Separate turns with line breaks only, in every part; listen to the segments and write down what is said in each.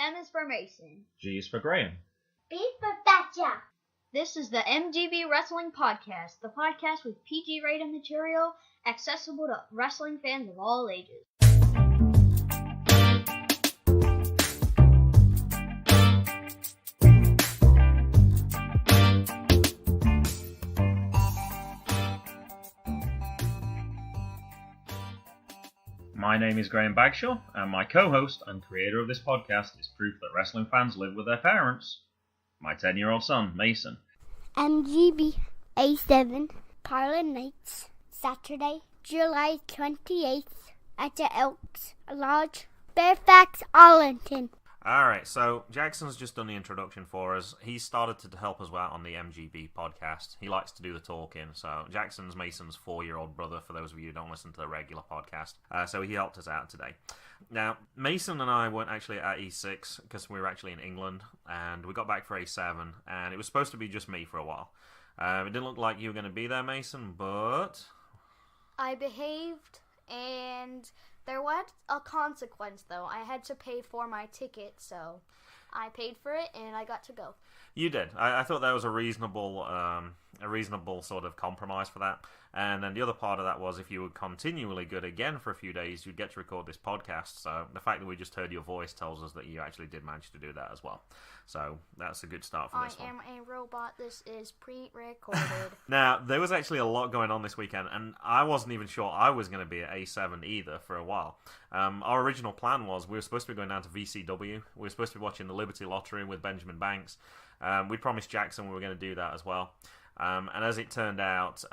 M is for Mason.
G is for Graham.
B for Thatcher.
This is the MGB Wrestling Podcast, the podcast with PG-rated material accessible to wrestling fans of all ages.
My name is Graham Bagshaw, and my co-host and creator of this podcast is proof that wrestling fans live with their parents. My 10-year-old son, Mason.
MGB A7 Harlem Nights, Saturday, July 28th, at the Elks Lodge, Fairfax, Arlington.
Alright, so Jaxon's just done the introduction for us. He started to help us out on the MGB podcast. He likes to do the talking. So Jaxon's Mason's 4-year-old brother, for those of you who don't listen to the regular podcast. So he helped us out today. Now, Mason and I weren't actually at E6 because we were actually in England, and we got back for A7, and it was supposed to be just me for a while. It didn't look like you were going to be there, Mason, but
I behaved, and there was a consequence, though. I had to pay for my ticket, so I paid for it, and I got to go.
You did. I thought that was a reasonable sort of compromise for that. And then the other part of that was if you were continually good again for a few days, you'd get to record this podcast. So the fact that we just heard your voice tells us that you actually did manage to do that as well. So that's a good start for this one.
I am a robot. This is pre-recorded.
Now, there was actually a lot going on this weekend, and I wasn't even sure I was going to be at A7 either for a while. Our original plan was we were supposed to be going down to VCW. We were supposed to be watching the Liberty Lottery with Benjamin Banks. We promised Jaxon we were going to do that as well. And as it turned out,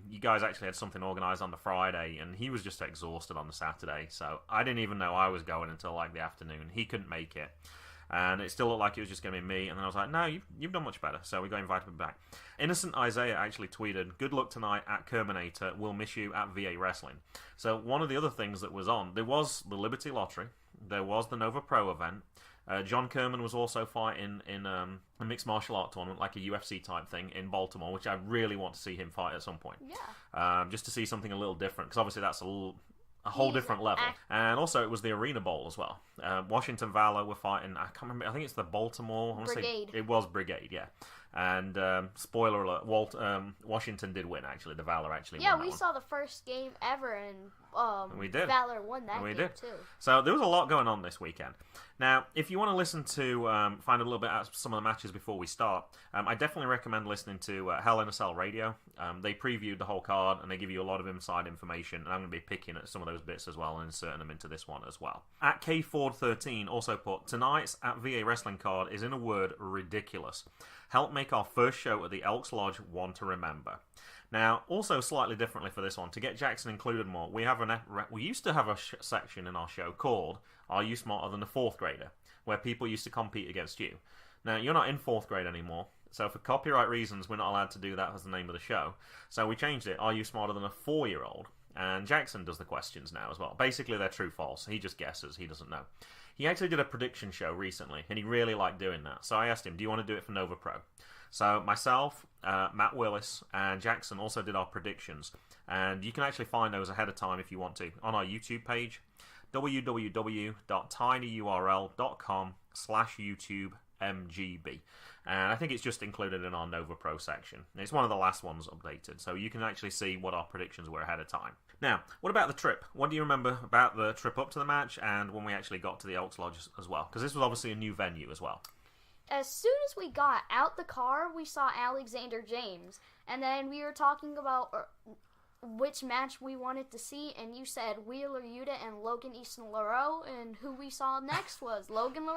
you guys actually had something organised on the Friday, and he was just exhausted on the Saturday. So I didn't even know I was going until like the afternoon. He couldn't make it. And it still looked like it was just going to be me. And then I was like, no, you've done much better. So we got invited back. Innocent Isaiah actually tweeted, good luck tonight at Kerminator. We'll miss you at VA Wrestling. So one of the other things that was on, there was the Liberty Lottery. There was the Nova Pro event. John Kerman was also fighting in a mixed martial art tournament, like a UFC type thing in Baltimore, which I really want to see him fight at some point.
Yeah.
Just to see something a little different, because obviously that's a whole different level. And also it was the Arena Bowl as well. Washington Valor were fighting, I can't remember, I think it's the Baltimore
Brigade.
It was Brigade, yeah. And spoiler alert, Washington did win, actually. The Valor actually won.
Yeah,
we
saw the first game ever, and
we did.
Valor won that game too.
So there was a lot going on this weekend. Now, if you want to listen to find a little bit out some of the matches before we start, I definitely recommend listening to Hell in a Cell Radio. They previewed the whole card, and they give you a lot of inside information, and I'm going to be picking at some of those bits as well and inserting them into this one as well. At KFord13 also put, tonight's at VA Wrestling card is, in a word, ridiculous. Help make our first show at the Elks Lodge one to remember. Now, also slightly differently for this one, to get Jaxon included more, we used to have a section in our show called Are You Smarter Than a Fourth Grader?, where people used to compete against you. Now, you're not in fourth grade anymore, so for copyright reasons, we're not allowed to do that as the name of the show. So we changed it, Are You Smarter Than a 4-year-old? And Jaxon does the questions now as well. Basically, they're true-false. He just guesses. He doesn't know. He actually did a prediction show recently, and he really liked doing that. So I asked him, do you want to do it for Nova Pro? So myself, Matt Willis, and Jaxon also did our predictions. And you can actually find those ahead of time if you want to on our YouTube page, www.tinyurl.com/YouTubeMGB. And I think it's just included in our Nova Pro section. It's one of the last ones updated, so you can actually see what our predictions were ahead of time. Now, what about the trip? What do you remember about the trip up to the match and when we actually got to the Elks Lodge as well? Because this was obviously a new venue as well.
As soon as we got out the car, we saw Alexander James, and then we were talking about which match we wanted to see, and you said Wheeler Yuta and Logan Easton Laroux, and who we saw next was Logan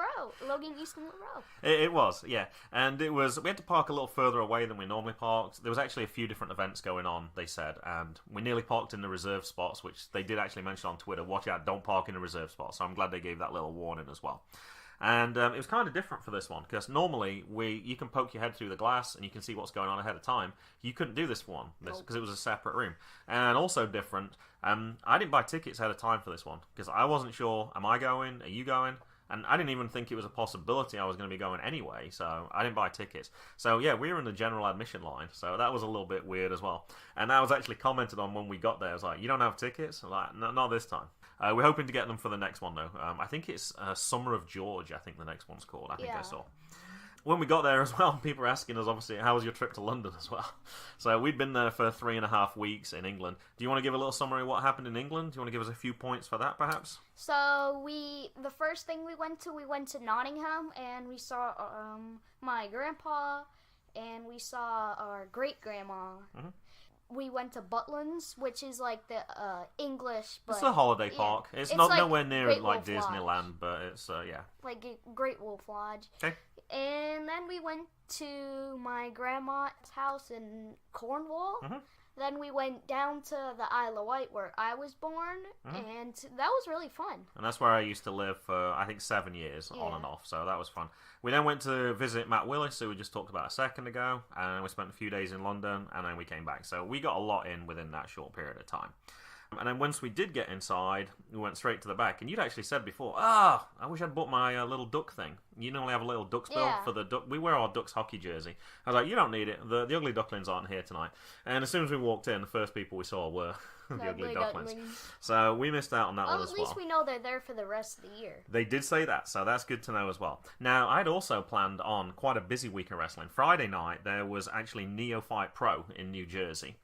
Easton Laroux.
It was, yeah. And it was, we had to park a little further away than we normally parked. There was actually a few different events going on, they said, and we nearly parked in the reserve spots, which they did actually mention on Twitter, watch out, don't park in the reserve spots, so I'm glad they gave that little warning as well. And it was kind of different for this one, because normally you can poke your head through the glass and you can see what's going on ahead of time. You couldn't do this one, because it was a separate room. And also different, I didn't buy tickets ahead of time for this one, because I wasn't sure, am I going, are you going? And I didn't even think it was a possibility I was going to be going anyway, so I didn't buy tickets. So yeah, we were in the general admission line, so that was a little bit weird as well. And that was actually commented on when we got there. I was like, you don't have tickets? I'm like, no, not this time. We're hoping to get them for the next one, though. I think it's Summer of George, I think the next one's called. I think I saw. When we got there as well, people were asking us, obviously, how was your trip to London as well? So we'd been there for 3.5 weeks in England. Do you want to give a little summary of what happened in England? Do you want to give us a few points for that, perhaps?
So the first thing we went to Nottingham, and we saw my grandpa, and we saw our great-grandma. Mm-hmm. We went to Butlins, which is like the English, but...
It's a holiday park. It's not like nowhere near like Disneyland, Lodge. But it's, yeah.
Like Great Wolf Lodge. Okay. And then we went to my grandma's house in Cornwall. Mm-hmm. Then we went down to the Isle of Wight where I was born, and that was really fun. And
that's where I used to live for, I think, 7 years on and off, so that was fun. We then went to visit Matt Willis, who we just talked about a second ago, and we spent a few days in London, and then we came back. So we got a lot in within that short period of time. And then once we did get inside, we went straight to the back. And you'd actually said before, I wish I'd bought my little duck thing. You normally have a little duck's bill for the duck. We wear our Ducks hockey jersey. I was like, you don't need it. The ugly ducklings aren't here tonight. And as soon as we walked in, the first people we saw were the ugly ducklings. So we missed out on that one as well.
At least we know they're there for the rest of the year.
They did say that, so that's good to know as well. Now, I'd also planned on quite a busy week of wrestling. Friday night, there was actually Neophyte Pro in New Jersey.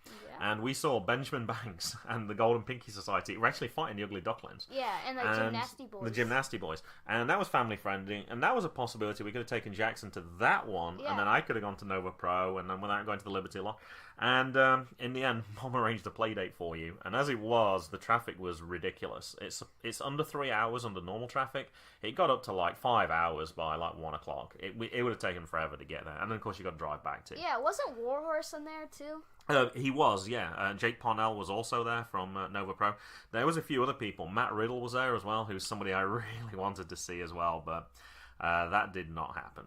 And we saw Benjamin Banks and the Golden Pinky Society were actually fighting the Ugly Ducklings.
Yeah, and the Gymnasty Boys.
The Gymnasty Boys. And that was family friendly, and that was a possibility. We could have taken Jaxon to that one, and then I could have gone to Nova Pro, and then without going to the Liberty Law. And in the end, Mom arranged a play date for you. And as it was, the traffic was ridiculous. It's under 3 hours under normal traffic. It got up to like 5 hours by like 1 o'clock. It would have taken forever to get there. And then, of course, you got to drive back too.
Yeah, wasn't Warhorse in there too?
He was, yeah. Jake Parnell was also there from Nova Pro. There was a few other people. Matt Riddle was there as well, who's somebody I really wanted to see as well, but that did not happen.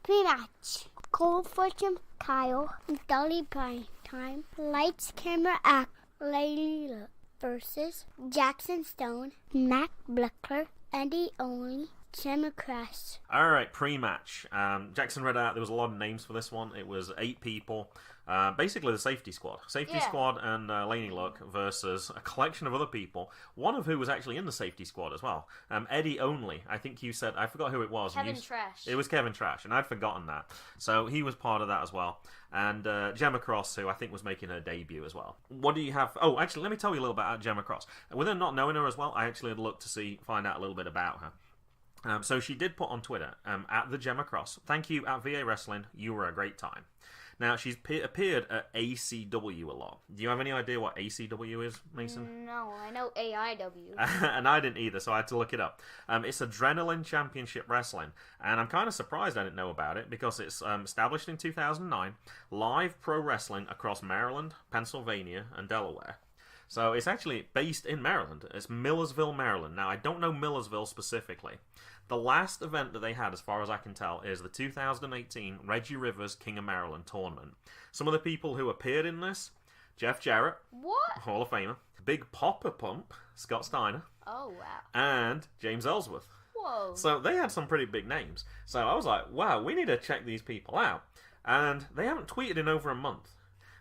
Prematch.Cool versus Kyle, Dolly Primetime, Lights, Camera, Act, Laynie versus Jaxon Stone, Mack Bleckler, Eddy Only, Gemma.
Alright, pre-match. Jaxon read out, there was a lot of names for this one. It was 8 people. Basically the safety squad. Squad and Laynie Luck versus a collection of other people, one of who was actually in the safety squad as well. Eddy Only, I think you said, I forgot who it was.
Kevin Trash.
It was Kevin Trash, and I'd forgotten that. So he was part of that as well. And Gemma Cross, who I think was making her debut as well. What do you have? Oh, actually, let me tell you a little bit about Gemma Cross. With her not knowing her as well, I actually had looked to find out a little bit about her. So she did put on Twitter, at the Gemma Cross, thank you at VA Wrestling, you were a great time. Now, she's appeared at ACW a lot. Do you have any idea what ACW is, Mason?
No, I know AIW.
And I didn't either, so I had to look it up. It's Adrenaline Championship Wrestling, and I'm kind of surprised I didn't know about it, because it's established in 2009, live pro wrestling across Maryland, Pennsylvania, and Delaware. So it's actually based in Maryland. It's Millersville, Maryland. Now, I don't know Millersville specifically. The last event that they had, as far as I can tell, is the 2018 Reggie Rivers King of Maryland tournament. Some of the people who appeared in this, Jeff Jarrett,
what?
Hall of Famer, Big Popper Pump, Scott Steiner,
oh wow,
and James Ellsworth.
Whoa.
So they had some pretty big names. So I was like, wow, we need to check these people out. And they haven't tweeted in over a month.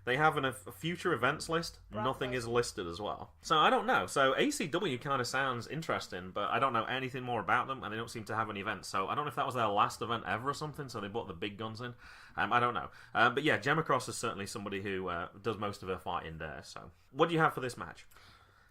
They have a future events list. Nothing is listed as well. So I don't know. So ACW kind of sounds interesting, but I don't know anything more about them, and they don't seem to have any events. So I don't know if that was their last event ever or something, so they brought the big guns in. I don't know. But yeah, Gemma Cross is certainly somebody who does most of her fighting there. So what do you have for this match?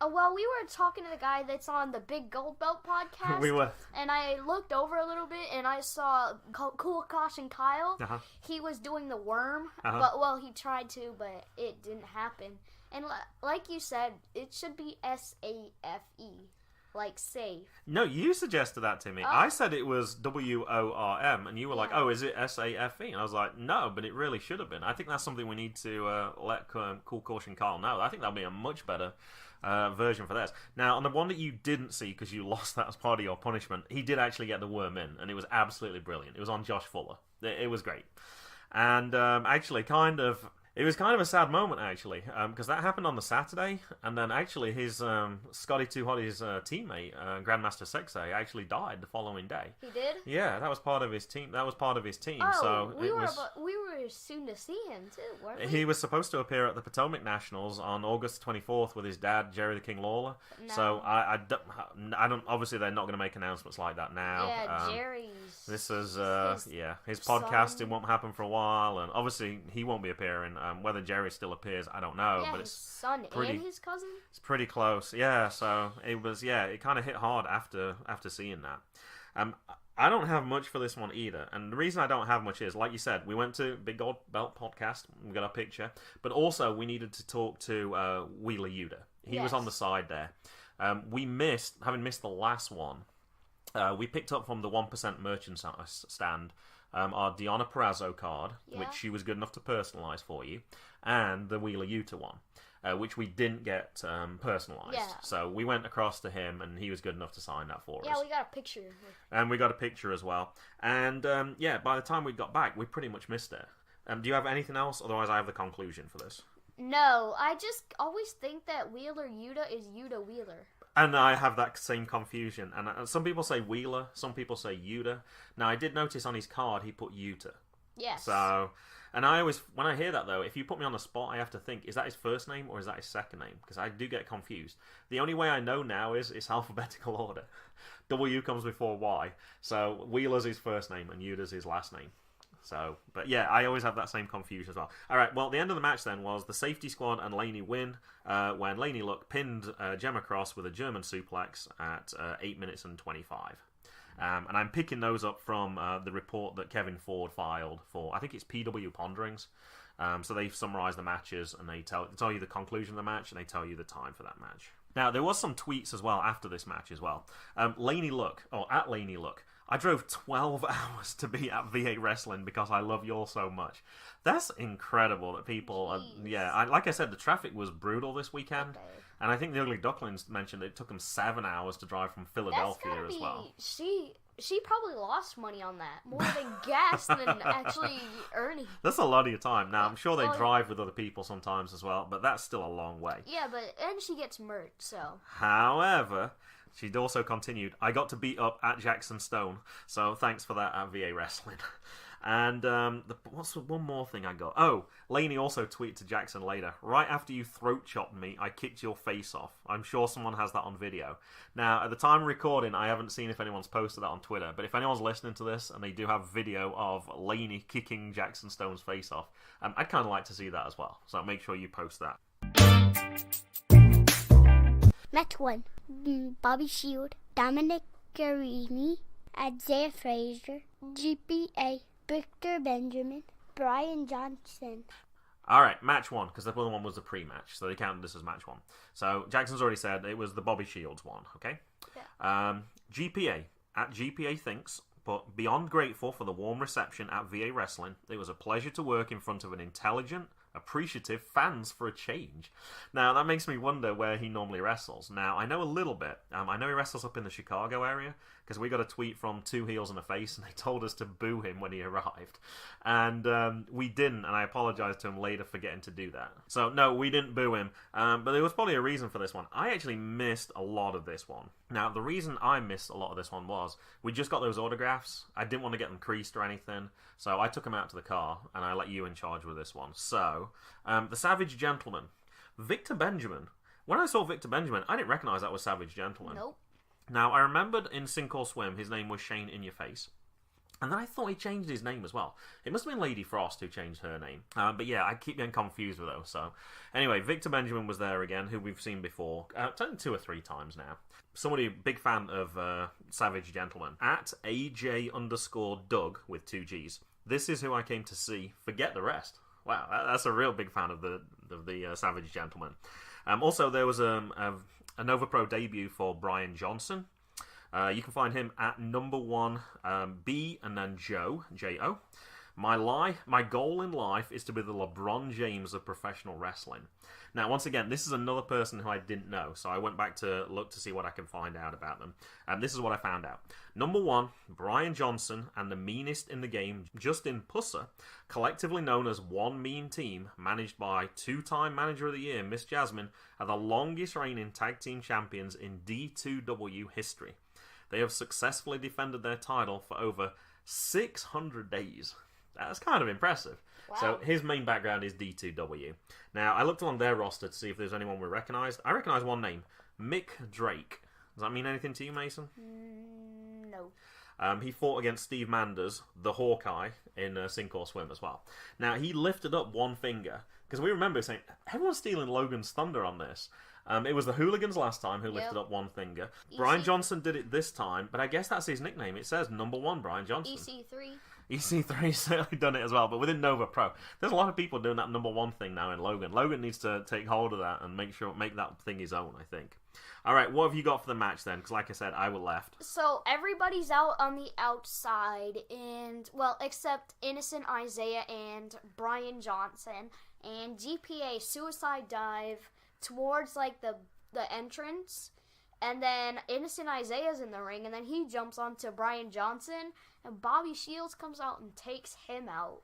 Well, we were talking to the guy that's on the Big Gold Belt podcast.
We were.
And I looked over a little bit, and I saw Cool Caution Kyle.
Uh-huh.
He was doing the worm, but he tried to, but it didn't happen. And like you said, it should be SAFE, like safe.
No, you suggested that to me. I said it was WORM, and you were like, oh, is it SAFE? And I was like, no, but it really should have been. I think that's something we need to let Cool Caution Kyle know. I think that'll be a much better version for this. Now, on the one that you didn't see because you lost that as part of your punishment, he did actually get the worm in, and it was absolutely brilliant. It was on Josh Fuller. It was great. And actually, kind of, It was kind of a sad moment, actually, because that happened on the Saturday, and then actually his Scotty Too Hotty's teammate, Grandmaster Sexay, actually died the following day.
He did?
Yeah, that was part of his team.
Oh,
so
we were soon to see him too, weren't we?
He was supposed to appear at the Potomac Nationals on August 24th with his dad, Jerry the King Lawler.
No.
So I don't. Obviously, they're not going to make announcements like that now.
Yeah, Jerry's.
This is his
son.
podcast. It won't happen for a while, and obviously he won't be appearing. Whether Jerry still appears, I don't know.
Yeah,
but
his
it's
son and his cousin.
It's pretty close. Yeah. So it was. Yeah, it kind of hit hard after seeing that. I don't have much for this one either, and the reason I don't have much is, like you said, we went to Big Gold Belt Podcast, we got our picture, but also we needed to talk to Wheeler Yuta. He was on the side there. Having missed the last one, we picked up from the 1% merchant stand our Deonna Purrazzo card, which she was good enough to personalise for you, and the Wheeler Yuta one. Which we didn't get personalised. Yeah. So we went across to him, and he was good enough to sign that for us.
Yeah, we got a picture.
And we got a picture as well. And, by the time we got back, we pretty much missed it. Do you have anything else? Otherwise, I have the conclusion for this.
No, I just always think that Wheeler Yuta is Yuta Wheeler.
And I have that same confusion. And some people say Wheeler, some people say Yuta. Now, I did notice on his card he put Yuta.
Yes.
So... And I always, when I hear that though, if you put me on the spot, I have to think, is that his first name or is that his second name? Because I do get confused. The only way I know now is it's alphabetical order. W comes before Y. So Wheeler's his first name and Yuta's his last name. So, but yeah, I always have that same confusion as well. Alright, well, the end of the match then was the safety squad and Laynie win when Laynie pinned Gemma Cross with a German suplex at 8 minutes and 25. And I'm picking those up from the report that Kevin Ford filed for, I think it's PW Ponderings. So they've summarised the matches, and they tell you the conclusion of the match, and they tell you the time for that match. Now, there was some tweets as well after this match as well. At Laynie Look, I drove 12 hours to be at VA Wrestling because I love you all so much. That's incredible that people... like I said, the traffic was brutal this weekend. Okay. And I think the Ugly Ducklings mentioned it took them 7 hours to drive from Philadelphia as well.
She probably lost money on that. More than gas than actually earning.
That's a lot of your time. Now, I'm sure they drive with other people sometimes as well, but that's still a long way.
Yeah, and she gets murked, so...
However... She also continued, I got to beat up at Jaxon Stone, so thanks for that at VA Wrestling. And what's one more thing I got? Oh, Laynie also tweeted to Jaxon later, right after you throat chopped me, I kicked your face off. I'm sure someone has that on video. Now, at the time of recording, I haven't seen if anyone's posted that on Twitter, but if anyone's listening to this and they do have video of Laynie kicking Jaxon Stone's face off, I'd kind of like to see that as well. So make sure you post that.
Match 1. Bobby Shield, Dominic Garrini, Isaiah Frazier, GPA, Victor Benjamin, Brian Johnson.
Alright, match 1, because the other one was the pre-match, so they counted this as match 1. So, Jackson's already said it was the Bobby Shields one, okay? Yeah. GPA, at GPA Thinks, but beyond grateful for the warm reception at VA Wrestling, it was a pleasure to work in front of an intelligent, appreciative fans for a change. Now, that makes me wonder where he normally wrestles. Now, I know a little bit. I know he wrestles up in the Chicago area, because we got a tweet from Two Heels and a Face, and they told us to boo him when he arrived. And we didn't, and I apologized to him later for getting to do that. So, no, we didn't boo him, but there was probably a reason for this one. I actually missed a lot of this one. Now, the reason I missed a lot of this one was, we just got those autographs. I didn't want to get them creased or anything, so I took them out to the car, and I let you in charge with this one. So, the Savage Gentleman. Victor Benjamin. When I saw Victor Benjamin, I didn't recognize that was Savage Gentleman.
Nope.
Now, I remembered in Sink or Swim, his name was Shane In Your Face. And then I thought he changed his name as well. It must have been Lady Frost who changed her name. But yeah, I keep getting confused with those. So, anyway, Victor Benjamin was there again, who we've seen before. 2 or 3 times now. Somebody, big fan of Savage Gentleman. At AJ_Doug with 2 Gs. This is who I came to see. Forget the rest. Wow, that's a real big fan of the Savage Gentleman. Also, there was a Nova Pro debut for Brian Johnson. You can find him at number 1 B and then Joe, J-O. My goal in life is to be the LeBron James of professional wrestling. Now, once again, this is another person who I didn't know, so I went back to look to see what I can find out about them. And this is what I found out. Number 1, Brian Johnson and the meanest in the game, Justin Pusser, collectively known as One Mean Team, managed by 2-time Manager of the Year, Miss Jasmine, are the longest reigning tag team champions in D2W history. They have successfully defended their title for over 600 days. That's kind of impressive. Wow. So his main background is D2W. Now, I looked along their roster to see if there's anyone we recognised. I recognise one name, Mick Drake. Does that mean anything to you, Mason?
No.
He fought against Steve Manders, the Hawkeye, in Sink or Swim as well. Now, he lifted up one finger, because we remember saying, everyone's stealing Logan's thunder on this. It was the Hooligans last time who lifted up one finger. Brian Johnson did it this time, but I guess that's his nickname. It says number 1, Brian Johnson.
EC3.
EC3's certainly done it as well, but within Nova Pro. There's a lot of people doing that number 1 thing now in Logan. Logan needs to take hold of that and make that thing his own, I think. Alright, what have you got for the match then? Because like I said, I was left.
So everybody's out on the outside, and, well, except Innocent Isaiah and Brian Johnson, and GPA suicide dive towards, like, the entrance, and then Innocent Isaiah's in the ring, and then he jumps onto Brian Johnson, and Bobby Shields comes out and takes him out.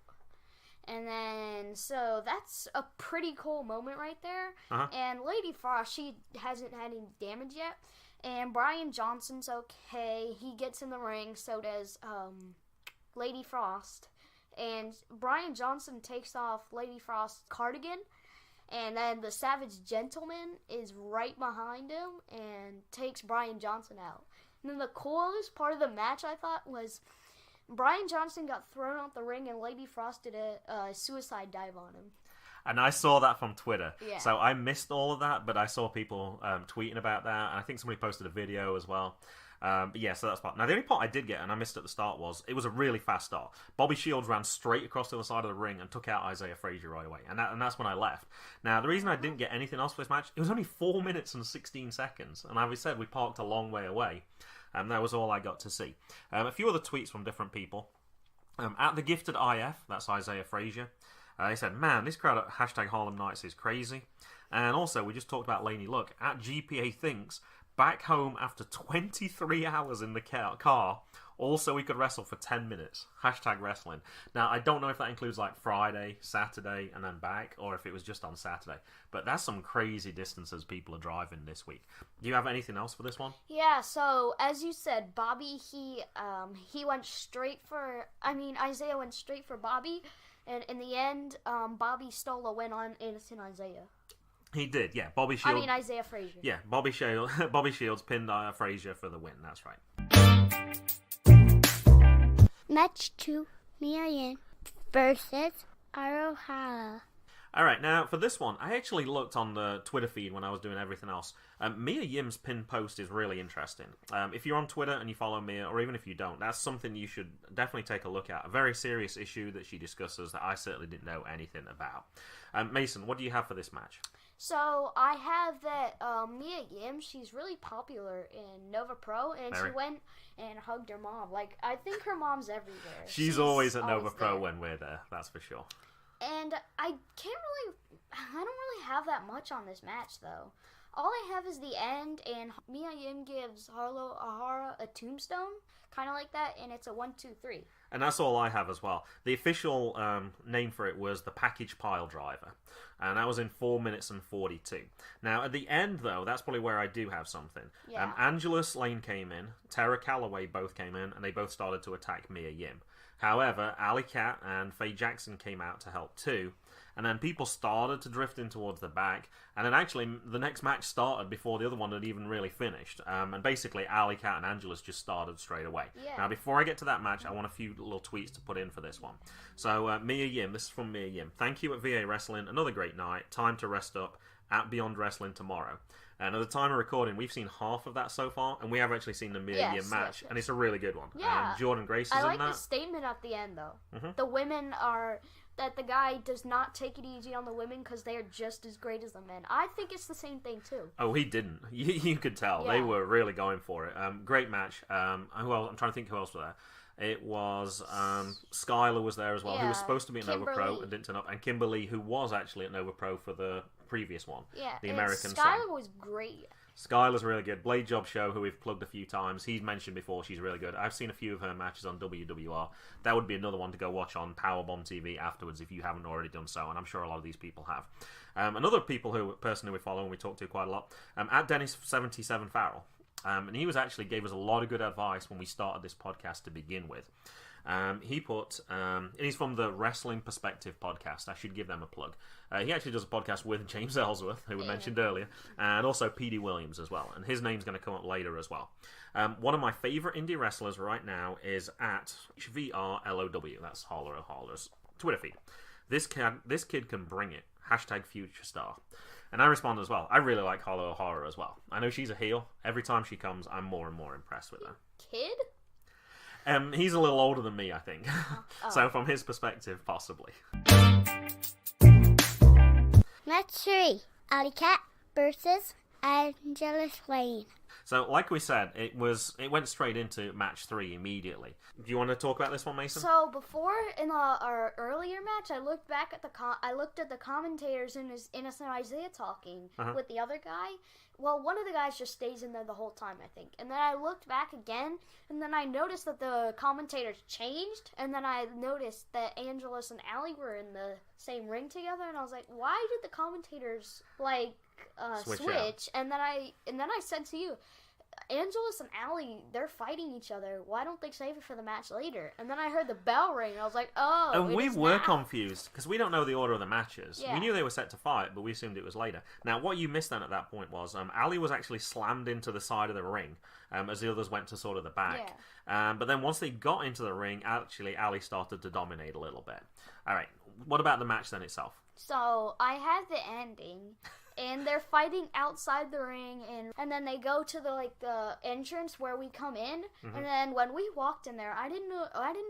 And then, so that's a pretty cool moment right there. Uh-huh. And Lady Frost, she hasn't had any damage yet. And Brian Johnson's okay. He gets in the ring, so does Lady Frost. And Brian Johnson takes off Lady Frost's cardigan. And then the Savage Gentleman is right behind him and takes Brian Johnson out. And then the coolest part of the match, I thought, was Brian Johnson got thrown out the ring and Lady Frost did a suicide dive on him.
And I saw that from Twitter.
Yeah.
So I missed all of that, but I saw people tweeting about that. And I think somebody posted a video as well. But yeah, so that's part. Now, the only part I did get, and I missed at the start, was it was a really fast start. Bobby Shields ran straight across to the side of the ring and took out Isaiah Frazier right away. And that's when I left. Now, the reason I didn't get anything else for this match, it was only 4 minutes and 16 seconds. And as we said, we parked a long way away. And that was all I got to see. A few other tweets from different people. At the Gifted IF, that's Isaiah Frazier, they said, man, this crowd at hashtag Harlem Nights is crazy. And also, we just talked about Laynie. Look, at GPA Thinks, back home after 23 hours in the car, also we could wrestle for 10 minutes. Hashtag wrestling. Now, I don't know if that includes like Friday, Saturday, and then back, or if it was just on Saturday. But that's some crazy distances people are driving this week. Do you have anything else for this one?
Yeah, so as you said, Bobby, he went straight for, Isaiah went straight for Bobby, and in the end, Bobby stole a win on Innocent Isaiah.
He did, yeah.
Isaiah Frazier.
Yeah, Bobby Shields pinned Frazier for the win, that's right.
Match 2, Mia Yim versus O Hara.
Alright, now for this one, I actually looked on the Twitter feed when I was doing everything else. Mia Yim's pinned post is really interesting. If you're on Twitter and you follow Mia, or even if you don't, that's something you should definitely take a look at. A very serious issue that she discusses that I certainly didn't know anything about. Mason, what do you have for this match?
So, I have that Mia Yim, she's really popular in Nova Pro, and she went and hugged her mom. Like, I think her mom's everywhere.
She's always at Nova Pro when we're there, that's for sure.
And I don't really have that much on this match, though. All I have is the end, and Mia Yim gives Harlow O Hara a tombstone, kind of like that, and it's a 1, 2, 3.
And that's all I have as well. The official name for it was the Package Pile Driver, and that was in 4 minutes and 42. Now, at the end, though, that's probably where I do have something.
Yeah.
Angelus, Layne came in, Terra, Callway both came in, and they both started to attack Mia Yim. However, Allie and Faye Jaxon came out to help too, and then people started to drift in towards the back, and then actually the next match started before the other one had even really finished, and basically Allie and Angelus just started straight away.
Yeah.
Now, before I get to that match, I want a few little tweets to put in for this one. So, Mia Yim, this is from Mia Yim. Thank you at VA Wrestling, another great night, time to rest up, at Beyond Wrestling tomorrow. And at the time of recording, we've seen half of that so far, and we have actually seen the Mia Yim match, and it's a really good one.
Yeah.
Jordynne Grace is in that.
I like the statement at the end, though. Mm-hmm. The women are... that the guy does not take it easy on the women because they are just as great as the men. I think it's the same thing, too.
Oh, he didn't. You could tell. Yeah. They were really going for it. Great match. I'm trying to think who else was there. It was Skylar was there as well, who was supposed to be at Nova Pro and didn't turn up, and Kimberly, who was actually at Nova Pro for the previous one, the American
Skylar was great.
Skylar's really good. Blade Job Show, who we've plugged a few times, he's mentioned before, she's really good. I've seen a few of her matches on WWR. That would be another one to go watch on Powerbomb TV afterwards if you haven't already done so, and I'm sure a lot of these people have. Another person who we follow and we talk to quite a lot, at Dennis77 Farrell. And he gave us a lot of good advice when we started this podcast to begin with. He put, and he's from the Wrestling Perspective podcast. I should give them a plug. He actually does a podcast with James Ellsworth, who we mentioned earlier, and also P.D. Williams as well. And his name's going to come up later as well. One of my favourite indie wrestlers right now is at HVRLOW. That's Harlow O'Hara's Twitter feed. This kid can bring it. #future_star. And I respond as well. I really like Harlow O'Hara as well. I know she's a heel. Every time she comes, I'm more and more impressed with her.
Kid?
He's a little older than me, I think. So from his perspective, possibly.
Match 3. Alley Cat versus Angelus Layne.
So, like we said, it went straight into match 3 immediately. Do you want to talk about this one, Mason?
So before in our earlier match, I looked back at the commentators and Innocent Isaiah talking with the other guy. Well, one of the guys just stays in there the whole time, I think. And then I looked back again, and then I noticed that the commentators changed, and then I noticed that Angelus and Allie were in the same ring together, and I was like, why did the commentators switch? And then I said to you, Angelus and Allie, they're fighting each other. Why don't they save it for the match later? And then I heard the bell ring, and I was like, oh,
and we were confused, because we don't know the order of the matches.
Yeah.
We knew they were set to fight, but we assumed it was later. Now, what you missed then at that point was, Allie was actually slammed into the side of the ring, as the others went to sort of the back. Yeah. But then once they got into the ring, actually, Allie started to dominate a little bit. All right, what about the match then itself?
So, I had the ending... And they're fighting outside the ring, and then they go to the entrance where we come in. Mm-hmm. And then when we walked in there, I didn't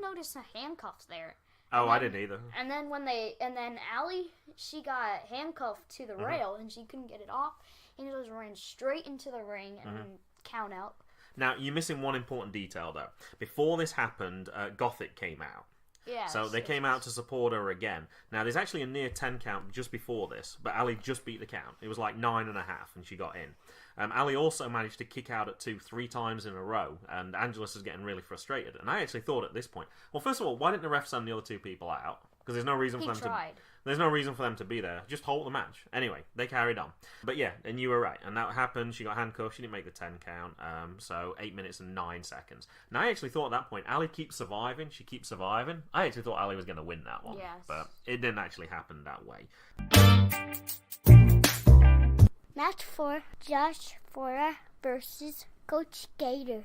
notice the handcuffs there.
Oh, I didn't either.
And then Allie, she got handcuffed to the rail, and she couldn't get it off. And it just ran straight into the ring and count out.
Now you're missing one important detail though. Before this happened, Gothic came out.
Yeah,
so they came out to support her again. Now, there's actually a near 10 count just before this, but Allie just beat the count. It was like 9.5, and she got in. Allie also managed to kick out at 3 times in a row, and Angelus is getting really frustrated. And I actually thought at this point, well, first of all, why didn't the ref send the other 2 people out? Because there's no reason for them there's no reason for them to be there. Just hold the match. Anyway, they carried on. But yeah, and you were right. And that happened. She got handcuffed. She didn't make the 10 count. So 8 minutes and 9 seconds. And I actually thought at that point, Allie keeps surviving. She keeps surviving. I actually thought Allie was going to win that one.
Yes.
But it didn't actually happen that way.
Match 4. Josh Fuller versus Coach Gator.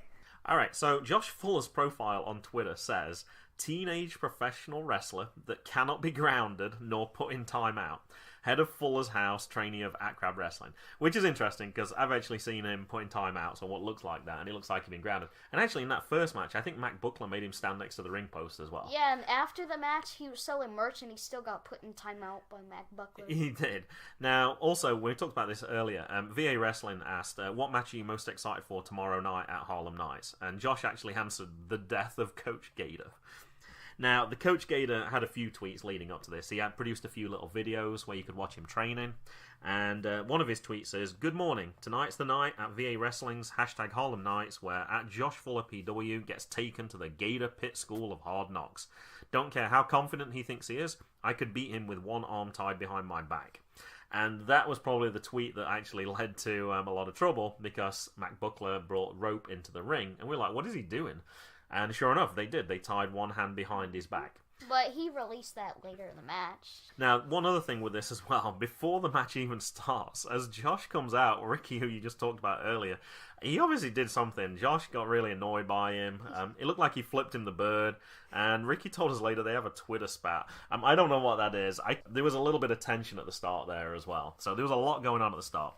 Alright, so Josh Fuller's profile on Twitter says, teenage professional wrestler that cannot be grounded nor put in timeout. Head of Fuller's house, trainee of At Crab Wrestling. Which is interesting, because I've actually seen him put in timeouts on what looks like that, and it looks like he's been grounded. And actually, in that first match, I think Mack Buckler made him stand next to the ring post as well.
Yeah, and after the match, he was selling merch, and he still got put in timeout by Mack Buckler.
He did. Now, also, we talked about this earlier. VA Wrestling asked, what match are you most excited for tomorrow night at Harlem Nights? And Josh actually answered, the death of Coach Gator. Now, the Coach Gator had a few tweets leading up to this. He had produced a few little videos where you could watch him training. And one of his tweets says, good morning. Tonight's the night at VA Wrestling's #Harlem Nights where at Josh Fuller PW gets taken to the Gator Pit School of Hard Knocks. Don't care how confident he thinks he is. I could beat him with one arm tied behind my back. And that was probably the tweet that actually led to a lot of trouble because Mack Buckler brought rope into the ring. And we're like, what is he doing? And sure enough, they did. They tied one hand behind his back.
But he released that later in the match.
Now, one other thing with this as well, before the match even starts, as Josh comes out, Ricky, who you just talked about earlier, he obviously did something. Josh got really annoyed by him. It looked like he flipped him the bird. And Ricky told us later they have a Twitter spat. I don't know what that is. There was a little bit of tension at the start there as well. So there was a lot going on at the start.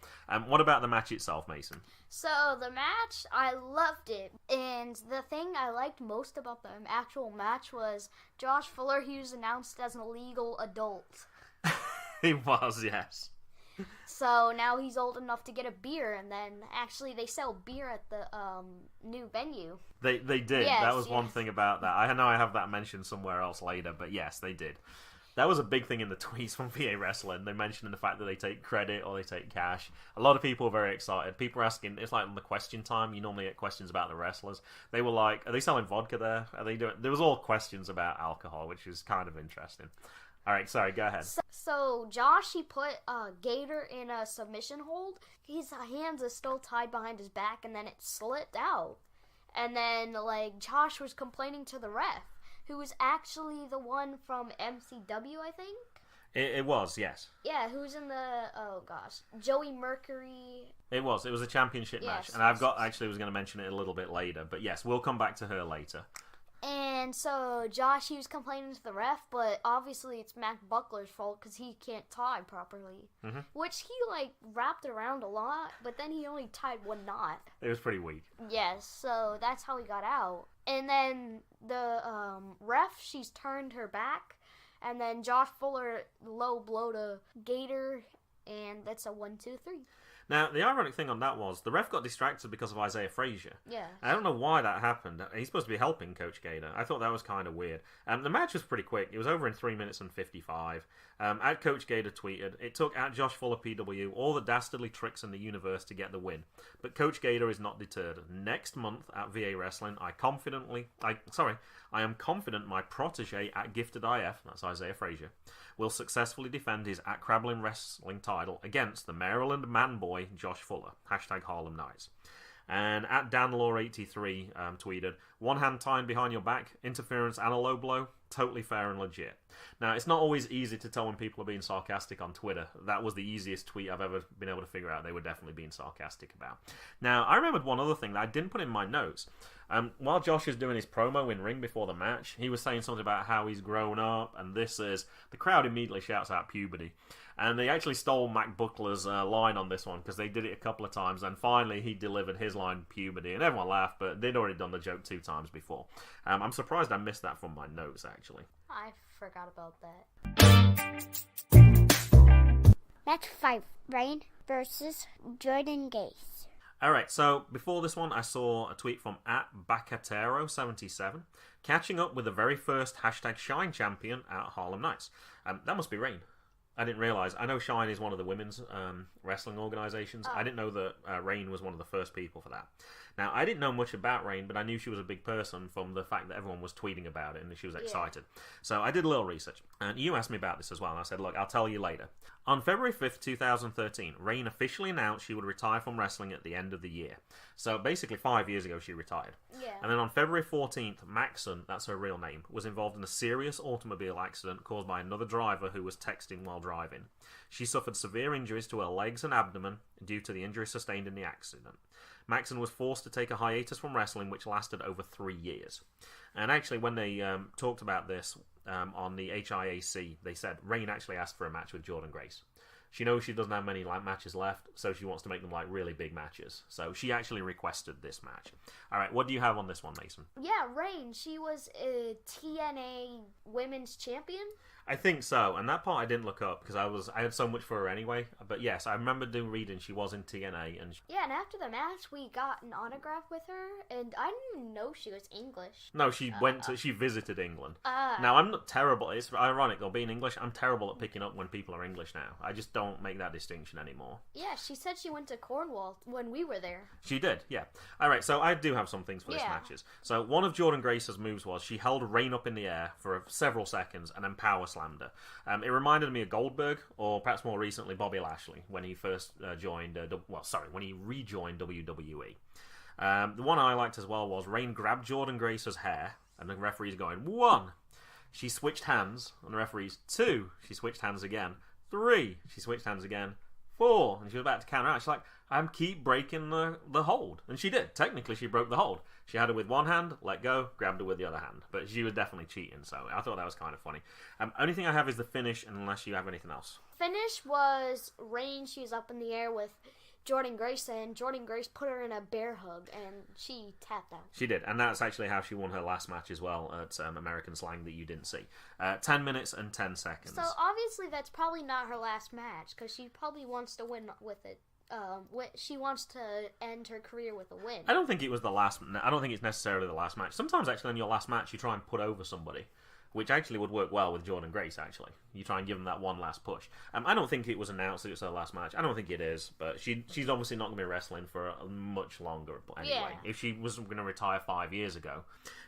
What about the match itself, Mason?
So the match, I loved it. And the thing I liked most about the actual match was Josh Fuller, he was announced as an illegal adult.
He was, yes.
So now he's old enough to get a beer, and then actually they sell beer at the new venue.
They did.
Yes,
that was one thing about that. I know I have that mentioned somewhere else later, but yes, they did. That was a big thing in the tweets from VA Wrestling. They mentioned the fact that they take credit or they take cash. A lot of people are very excited. People are asking, it's like on the question time, you normally get questions about the wrestlers. They were like, are they selling vodka there? Are they doing... There was all questions about alcohol, which is kind of interesting. All right, sorry, go ahead.
So Josh, he put Gator in a submission hold. His hands are still tied behind his back, and then it slipped out. And then, like, Josh was complaining to the ref, who was actually the one from MCW, I think?
It was, yes.
Yeah, who's in the, Joey Mercury.
It was a championship match. And actually was going to mention it a little bit later. But yes, we'll come back to her later.
And so Josh, he was complaining to the ref, but obviously it's Mac Buckler's fault because he can't tie properly. Mm-hmm. Which he, like, wrapped around a lot, but then he only tied one knot.
It was pretty weak.
Yes, so that's how he got out. And then the ref, she's turned her back, and then Josh Fuller low blow to Gator, and that's a 1, 2, 3.
Now, the ironic thing on that was the ref got distracted because of Isaiah Frazier.
Yeah.
I don't know why that happened. He's supposed to be helping Coach Gator. I thought that was kind of weird. The match was pretty quick. It was over in 3 minutes and 55. At Coach Gator tweeted, it took at Josh Fuller PW all the dastardly tricks in the universe to get the win. But Coach Gator is not deterred. Next month at VA Wrestling, I am confident my protege at Gifted IF, that's Isaiah Frazier, will successfully defend his at Crablin Wrestling title against the Maryland man boy Josh Fuller. # Harlem Nights. And at DanLaw83 tweeted, one hand tied behind your back, interference and a low blow, totally fair and legit. Now, it's not always easy to tell when people are being sarcastic on Twitter. That was the easiest tweet I've ever been able to figure out they were definitely being sarcastic about. Now, I remembered one other thing that I didn't put in my notes. While Josh is doing his promo in ring before the match, he was saying something about how he's grown up, and the crowd immediately shouts out puberty. And they actually stole Mac Buckler's line on this one, because they did it a couple of times, and finally he delivered his line, puberty, and everyone laughed, but they'd already done the joke 2 times before. I'm surprised I missed that from my notes, actually.
I forgot about that.
Match 5, Rain versus Jordynne Grace.
Alright, so before this one, I saw a tweet from at Bacatero77, catching up with the very first #Shine champion at Harlem Nights. That must be Rain. I didn't realise. I know Shine is one of the women's wrestling organisations. I didn't know that Rain was one of the first people for that. Now, I didn't know much about Rain, but I knew she was a big person from the fact that everyone was tweeting about it and she was excited. So I did a little research. And you asked me about this as well, and I said, look, I'll tell you later. On February 5th, 2013, Rain officially announced she would retire from wrestling at the end of the year. So basically 5 years ago she retired.
Yeah.
And then on February 14th, Jaxon, that's her real name, was involved in a serious automobile accident caused by another driver who was texting while driving. She suffered severe injuries to her legs and abdomen due to the injuries sustained in the accident. Jaxon was forced to take a hiatus from wrestling, which lasted over 3 years. And actually, when they talked about this on the HIAC, they said Rain actually asked for a match with Jordynne Grace. She knows she doesn't have many matches left, so she wants to make them like really big matches. So she actually requested this match. All right, what do you have on this one, Mason?
Yeah, Rain. She was a TNA Women's Champion.
I think so, and that part I didn't look up because I had so much for her anyway. But yes, I remember reading she was in TNA, and
yeah, and after the match we got an autograph with her, and I didn't even know she was English.
No, she she visited England. Now I'm not terrible. It's ironic though, being English, I'm terrible at picking up when people are English now. I just don't make that distinction anymore.
Yeah, she said she went to Cornwall when we were there.
She did, yeah. All right, so I do have some things for this matches. So one of Jordynne Grace's moves was she held Rain up in the air for several seconds and then power slammed her. It reminded me of Goldberg, or perhaps more recently Bobby Lashley when he first when he rejoined WWE. The one I liked as well was Rain grabbed Jordynne Grace's hair, and the referee's going 1. She switched hands, and the referee's 2. She switched hands again. 3. She switched hands again. 4. And she was about to counter out. She's like, I'm keep breaking the hold. And she did. Technically, she broke the hold. She had her with one hand, let go, grabbed her with the other hand. But she was definitely cheating, so I thought that was kind of funny. Only thing I have is the finish, unless you have anything else.
Finish was Rain. She was up in the air with Jordynne Grace, and Jordynne Grace put her in a bear hug, and she tapped out.
She did, and that's actually how she won her last match as well at American Slang that you didn't see. 10 minutes and 10 seconds.
So obviously that's probably not her last match, because she probably wants to win with it. She wants to end her career with a win.
I don't think it was the last. I don't think it's necessarily the last match. Sometimes actually in your last match you try and put over somebody, which actually would work well with Jordynne Grace, actually. You try and give them that one last push. I don't think it was announced that it was her last match. I don't think it is, but she's obviously not going to be wrestling for much longer anyway.
Yeah.
If she wasn't going to retire 5 years ago.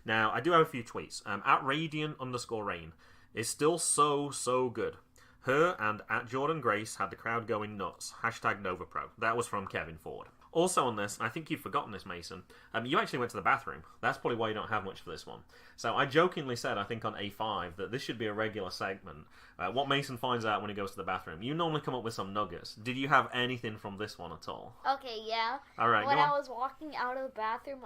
Now, I do have a few tweets. At Radiant_Rain is still so good. Her and at Jordynne Grace had the crowd going nuts. #NovaPro. That was from Kevin Ford. Also on this, I think you've forgotten this, Mason, you actually went to the bathroom. That's probably why you don't have much for this one. So I jokingly said, I think on A5, that this should be a regular segment. What Mason finds out when he goes to the bathroom. You normally come up with some nuggets. Did you have anything from this one at all?
Okay, yeah.
All right,
when
go on.
I was walking out of the bathroom,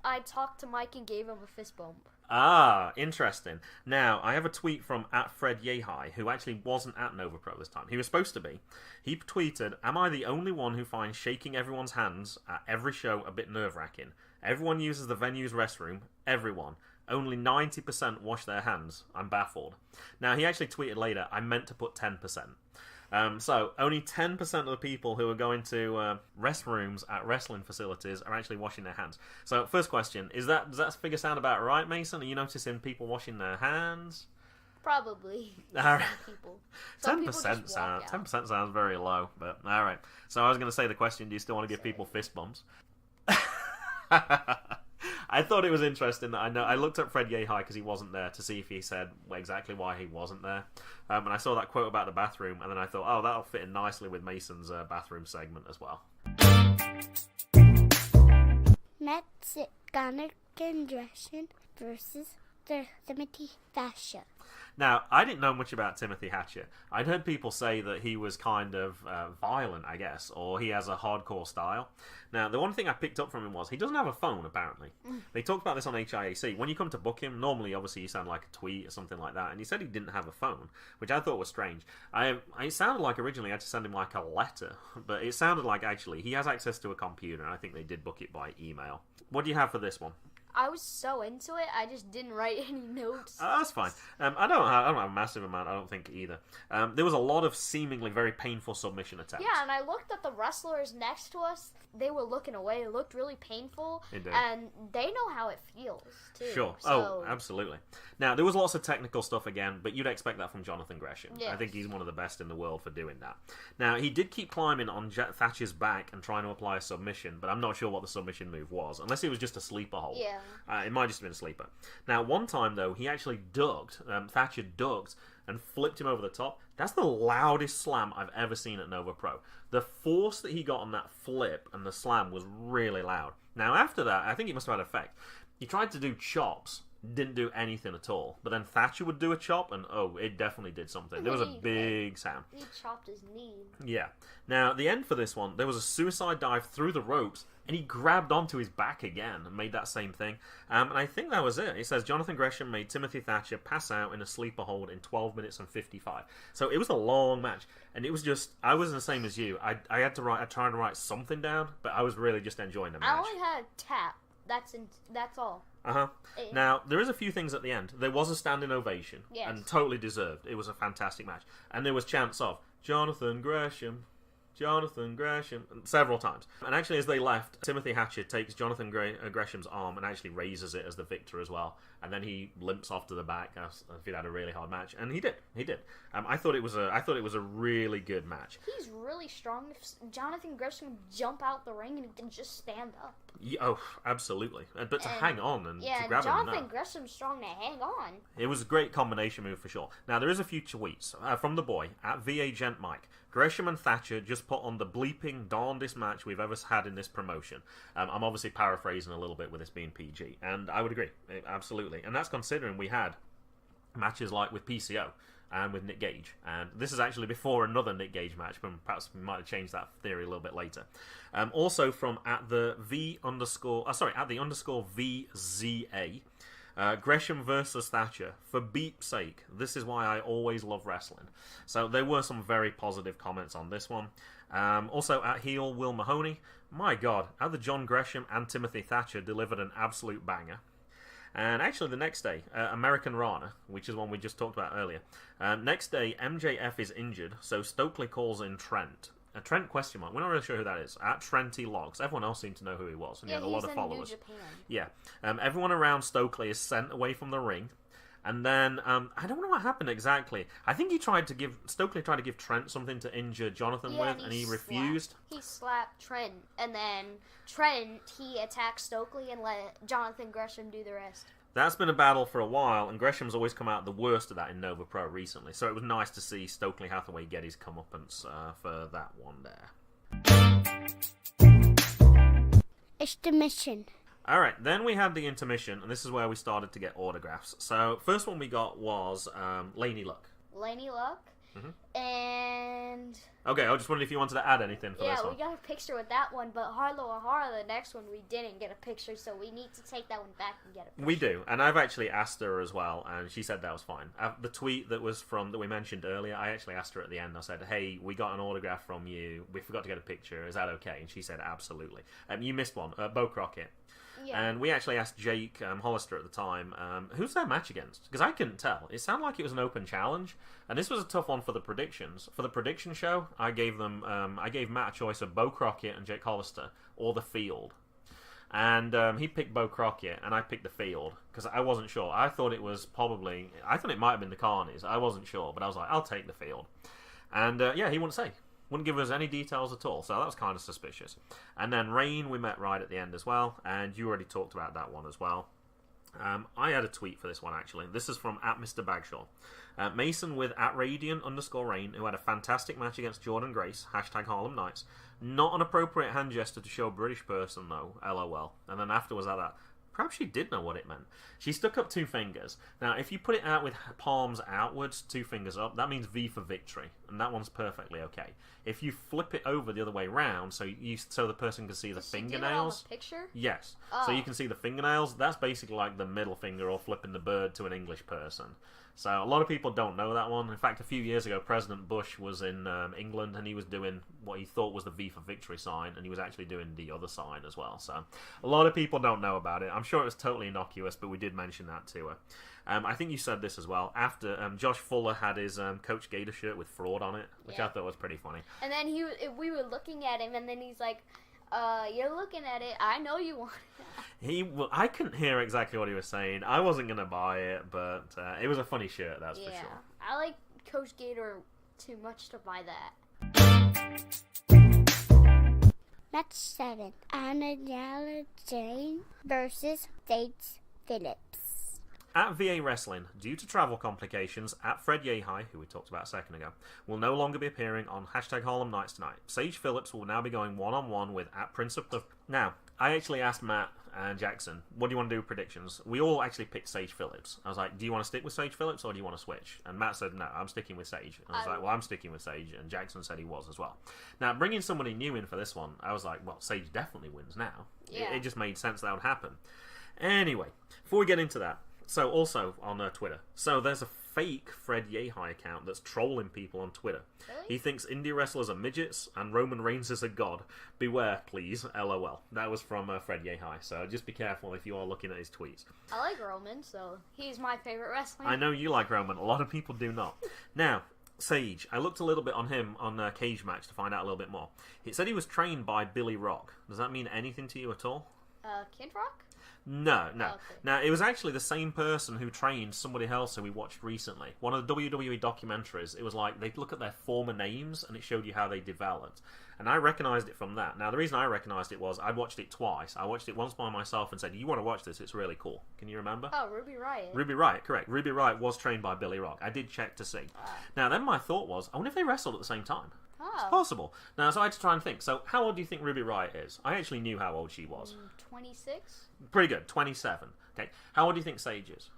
I talked to Mike and gave him a fist bump.
Ah, interesting. Now, I have a tweet from @FredYehai, who actually wasn't at NovaPro this time. He was supposed to be. He tweeted, "Am I the only one who finds shaking everyone's hands at every show a bit nerve-wracking? Everyone uses the venue's restroom. Everyone. Only 90% wash their hands. I'm baffled." Now, he actually tweeted later, I meant to put 10%. So, only 10% of the people who are going to restrooms at wrestling facilities are actually washing their hands. So, first question, does that figure sound about right, Mason? Are you noticing people washing their hands?
Probably.
All right.
Some people. Some people
10%
just walk out.
10% sounds very low, but all right. So I was going to say the question: do you still want to give people fist bumps? I thought it was interesting that I looked up Fred Yehai because he wasn't there to see if he said exactly why he wasn't there, and I saw that quote about the bathroom, and then I thought, oh, that'll fit in nicely with Mason's bathroom segment as well.
Dominic and Gresham versus Timothy Thatcher.
Now, I didn't know much about Timothy Thatcher. I'd heard people say that he was kind of violent, I guess, or he has a hardcore style. Now, the one thing I picked up from him was he doesn't have a phone, apparently. They talked about this on HIAC. When you come to book him, normally, obviously, you send like a tweet or something like that, and he said he didn't have a phone, which I thought was strange. It sounded like originally I had to send him like a letter, but it sounded like actually he has access to a computer, and I think they did book it by email. What do you have for this one?
I was so into it, I just didn't write any notes.
That's fine. I don't have a massive amount, I don't think, either. There was a lot of seemingly very painful submission attempts.
Yeah, and I looked at the wrestlers next to us. They were looking away. It looked really painful.
It did.
And they know how it feels, too.
Sure.
So,
Oh, absolutely. Now, there was lots of technical stuff again, but you'd expect that from Jonathan Gresham.
Yes.
I think he's one of the best in the world for doing that. Now, he did keep climbing on Thatcher's back and trying to apply a submission, but I'm not sure what the submission move was, unless it was just a sleeper hold.
Yeah.
It might just have been a sleeper. Now, one time, though, he actually ducked. Thatcher ducked and flipped him over the top. That's the loudest slam I've ever seen at Nova Pro. The force that he got on that flip and the slam was really loud. Now, after that, I think it must have had effect. He tried to do chops, didn't do anything at all. But then Thatcher would do a chop, and it definitely did something. There was a big sound.
He chopped his knee.
Yeah. Now, at the end for this one, there was a suicide dive through the ropes, and he grabbed onto his back again and made that same thing. And I think that was it. It says Jonathan Gresham made Timothy Thatcher pass out in a sleeper hold in 12 minutes and 55. So it was a long match, and it was just, I wasn't the same as you. I tried to write something down, but I was really just enjoying the match.
I only had a tap. That's all.
Uh-huh. Now, there is a few things at the end. There was a standing ovation,
Yes.
and totally deserved. It was a fantastic match. And there was chants of, Jonathan Gresham, several times. And actually, as they left, Timothy Thatcher takes Jonathan Gresham's arm and actually raises it as the victor as well. And then he limps off to the back as if he'd had a really hard match. And he did. I thought it was a really good match.
He's really strong. If Jonathan Gresham would jump out the ring and he can just stand up.
Yeah, oh, absolutely. But to hang on and to grab him.
Jonathan Gresham's strong to hang on.
It was a great combination move for sure. Now, there is a few tweets from the boy at VA Mike. Gresham and Thatcher just put on the bleeping darndest match we've ever had in this promotion. I'm obviously paraphrasing a little bit with this being PG, and I would agree, absolutely. And that's considering we had matches like with PCO and with Nick Gage, and this is actually before another Nick Gage match, but perhaps we might have changed that theory a little bit later. Also from at the _VZA. Gresham versus Thatcher. For beep's sake, this is why I always love wrestling. So there were some very positive comments on this one. Also at heel, Will Mahoney. My God, either John Gresham and Timothy Thatcher delivered an absolute banger. And actually the next day, American Rana, which is one we just talked about earlier. Next day, MJF is injured, so Stokely calls in Trent. Trent question mark. We're not really sure who that is. At Trenty Logs. Everyone else seemed to know who he was, and he had a lot of followers.
New Japan.
Yeah. Everyone around Stokely is sent away from the ring. And then, I don't know what happened exactly. I think Stokely tried to give Trent something to injure Jonathan with, and he refused.
He slapped Trent, and then he attacked Stokely and let Jonathan Gresham do the rest.
That's been a battle for a while, and Gresham's always come out the worst of that in Nova Pro recently. So it was nice to see Stokely Hathaway get his comeuppance for that one there.
Intermission.
Alright, then we had the intermission, and this is where we started to get autographs. So, first one we got was Laynie Luck.
Laynie Luck.
Mm-hmm.
And...
Okay, I just wondered if you wanted to add anything for this one.
Yeah, we got a picture with that one, but Harlow O Hara, the next one, we didn't get a picture, so we need to take that one back and get a picture.
We do, and I've actually asked her as well, and she said that was fine. The tweet that we mentioned earlier, I actually asked her at the end. I said, hey, we got an autograph from you. We forgot to get a picture. Is that okay? And she said, absolutely. You missed one. Bo Crockett. Yeah. And we actually asked Jake Hollister at the time, who's their match against? Because I couldn't tell. It sounded like it was an open challenge, and this was a tough one for the predictions. For the prediction show, I gave Matt a choice of Bo Crockett and Jake Hollister, or the Field. And he picked Bo Crockett, and I picked the Field, because I wasn't sure. I thought it might have been the Carnies. I wasn't sure, but I was like, I'll take the Field. And he wouldn't say. Wouldn't give us any details at all, so that was kind of suspicious. And then Rain, we met right at the end as well, and you already talked about that one as well. I had a tweet for this one, actually. This is from @Mr. Bagshaw. Mason with @Radiant_Rain, who had a fantastic match against Jordynne Grace, #Harlem Nights. Not an appropriate hand gesture to show a British person, though, LOL. And then afterwards at that, perhaps she did know what it meant. She stuck up 2 fingers. Now, if you put it out with palms outwards, 2 fingers up, that means V for victory, and that one's perfectly okay. If you flip it over the other way round, so the person can see the fingernails.
Did she do that on the picture?
Yes.
Oh.
So you can see the fingernails. That's basically like the middle finger or flipping the bird to an English person. So a lot of people don't know that one. In fact, a few years ago, President Bush was in England, and he was doing what he thought was the V for victory sign, and he was actually doing the other sign as well. So a lot of people don't know about it. I'm sure it was totally innocuous, but we did mention that to her. I think you said this as well. After Josh Fuller had his Coach Gator shirt with fraud on it, which I thought was pretty funny.
And then we were looking at him, and then he's like, you're looking at it. I know you want it.
I couldn't hear exactly what he was saying. I wasn't going to buy it, but it was a funny shirt, that's for sure.
I like Coach Gator too much to buy that.
Match 7. Angelus Jane versus Sage Phillips.
At VA Wrestling, due to travel complications, Fred Yehai, who we talked about a second ago, will no longer be appearing on #Harlem Nights tonight. Sage Phillips will now be going one-on-one with Prince of the... Now, I actually asked Matt and Jaxon, what do you want to do with predictions? We all actually picked Sage Phillips. I was like, do you want to stick with Sage Phillips or do you want to switch? And Matt said, no, I'm sticking with Sage. And I was like, well, I'm sticking with Sage. And Jaxon said he was as well. Now, bringing somebody new in for this one, I was like, well, Sage definitely wins now.
Yeah.
It just made sense that would happen. Anyway, before we get into that, so also on Twitter, so there's a fake Fred Yehai account that's trolling people on Twitter.
Really?
He thinks indie wrestlers are midgets and Roman Reigns is a god. Beware, please. LOL. That was from Fred Yehai, so just be careful if you are looking at his tweets.
I like Roman, so he's my favorite wrestler.
I know you like Roman. A lot of people do not. Now, Sage, I looked a little bit on him on Cage Match to find out a little bit more. It said he was trained by Billy Rock. Does that mean anything to you at all?
Kid Rock?
No.
Okay.
Now, it was actually the same person who trained somebody else who we watched recently. One of the WWE documentaries, it was like, they'd look at their former names, and it showed you how they developed. And I recognised it from that. Now, the reason I recognised it was, I watched it twice. I watched it once by myself and said, you want to watch this, it's really cool. Can you remember?
Oh, Ruby Riott.
Ruby Riott, correct. Ruby Riott was trained by Billy Rock. I did check to see. Now, then my thought was, I wonder if they wrestled at the same time. It's possible. Now, so I had to try and think. So, how old do you think Ruby Riott is? I actually knew how old she was.
26?
Pretty good, 27. Okay, how old do you think Sage is?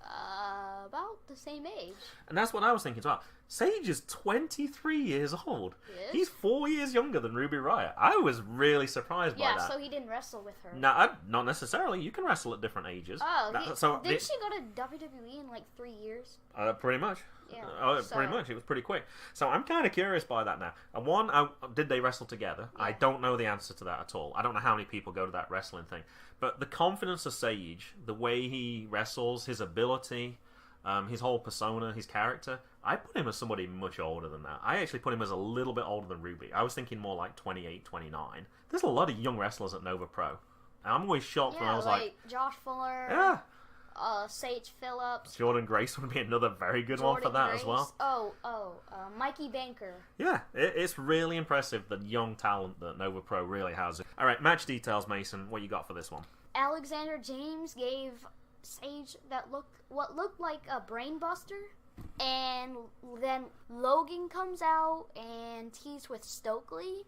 About the same age.
And that's what I was thinking as well. Sage is 23 years old.
Yes.
He's 4 years younger than Ruby Riott. I was really surprised by that.
Yeah, so he didn't wrestle with her.
No, not necessarily. You can wrestle at different ages.
Oh, didn't
she
she go to WWE in like 3 years?
Pretty much.
Yeah.
Pretty much. It was pretty quick. So I'm kind of curious by that now. One, did they wrestle together? Yeah. I don't know the answer to that at all. I don't know how many people go to that wrestling thing. But the confidence of Sage, the way he wrestles, his ability, his whole persona, his character, I put him as somebody much older than that. I actually put him as a little bit older than Ruby. I was thinking more like 28, 29. There's a lot of young wrestlers at Nova Pro. And I'm always shocked when I was like
Josh Fuller.
Yeah.
Sage Phillips.
Jordan Grace would be another very good one for that as well.
Mikey Banker.
Yeah, it's really impressive the young talent that Nova Pro really has. All right, match details, Mason. What you got for this one?
Alexander James gave Sage what looked like a brain buster, and then Logan comes out and he's with Stokely.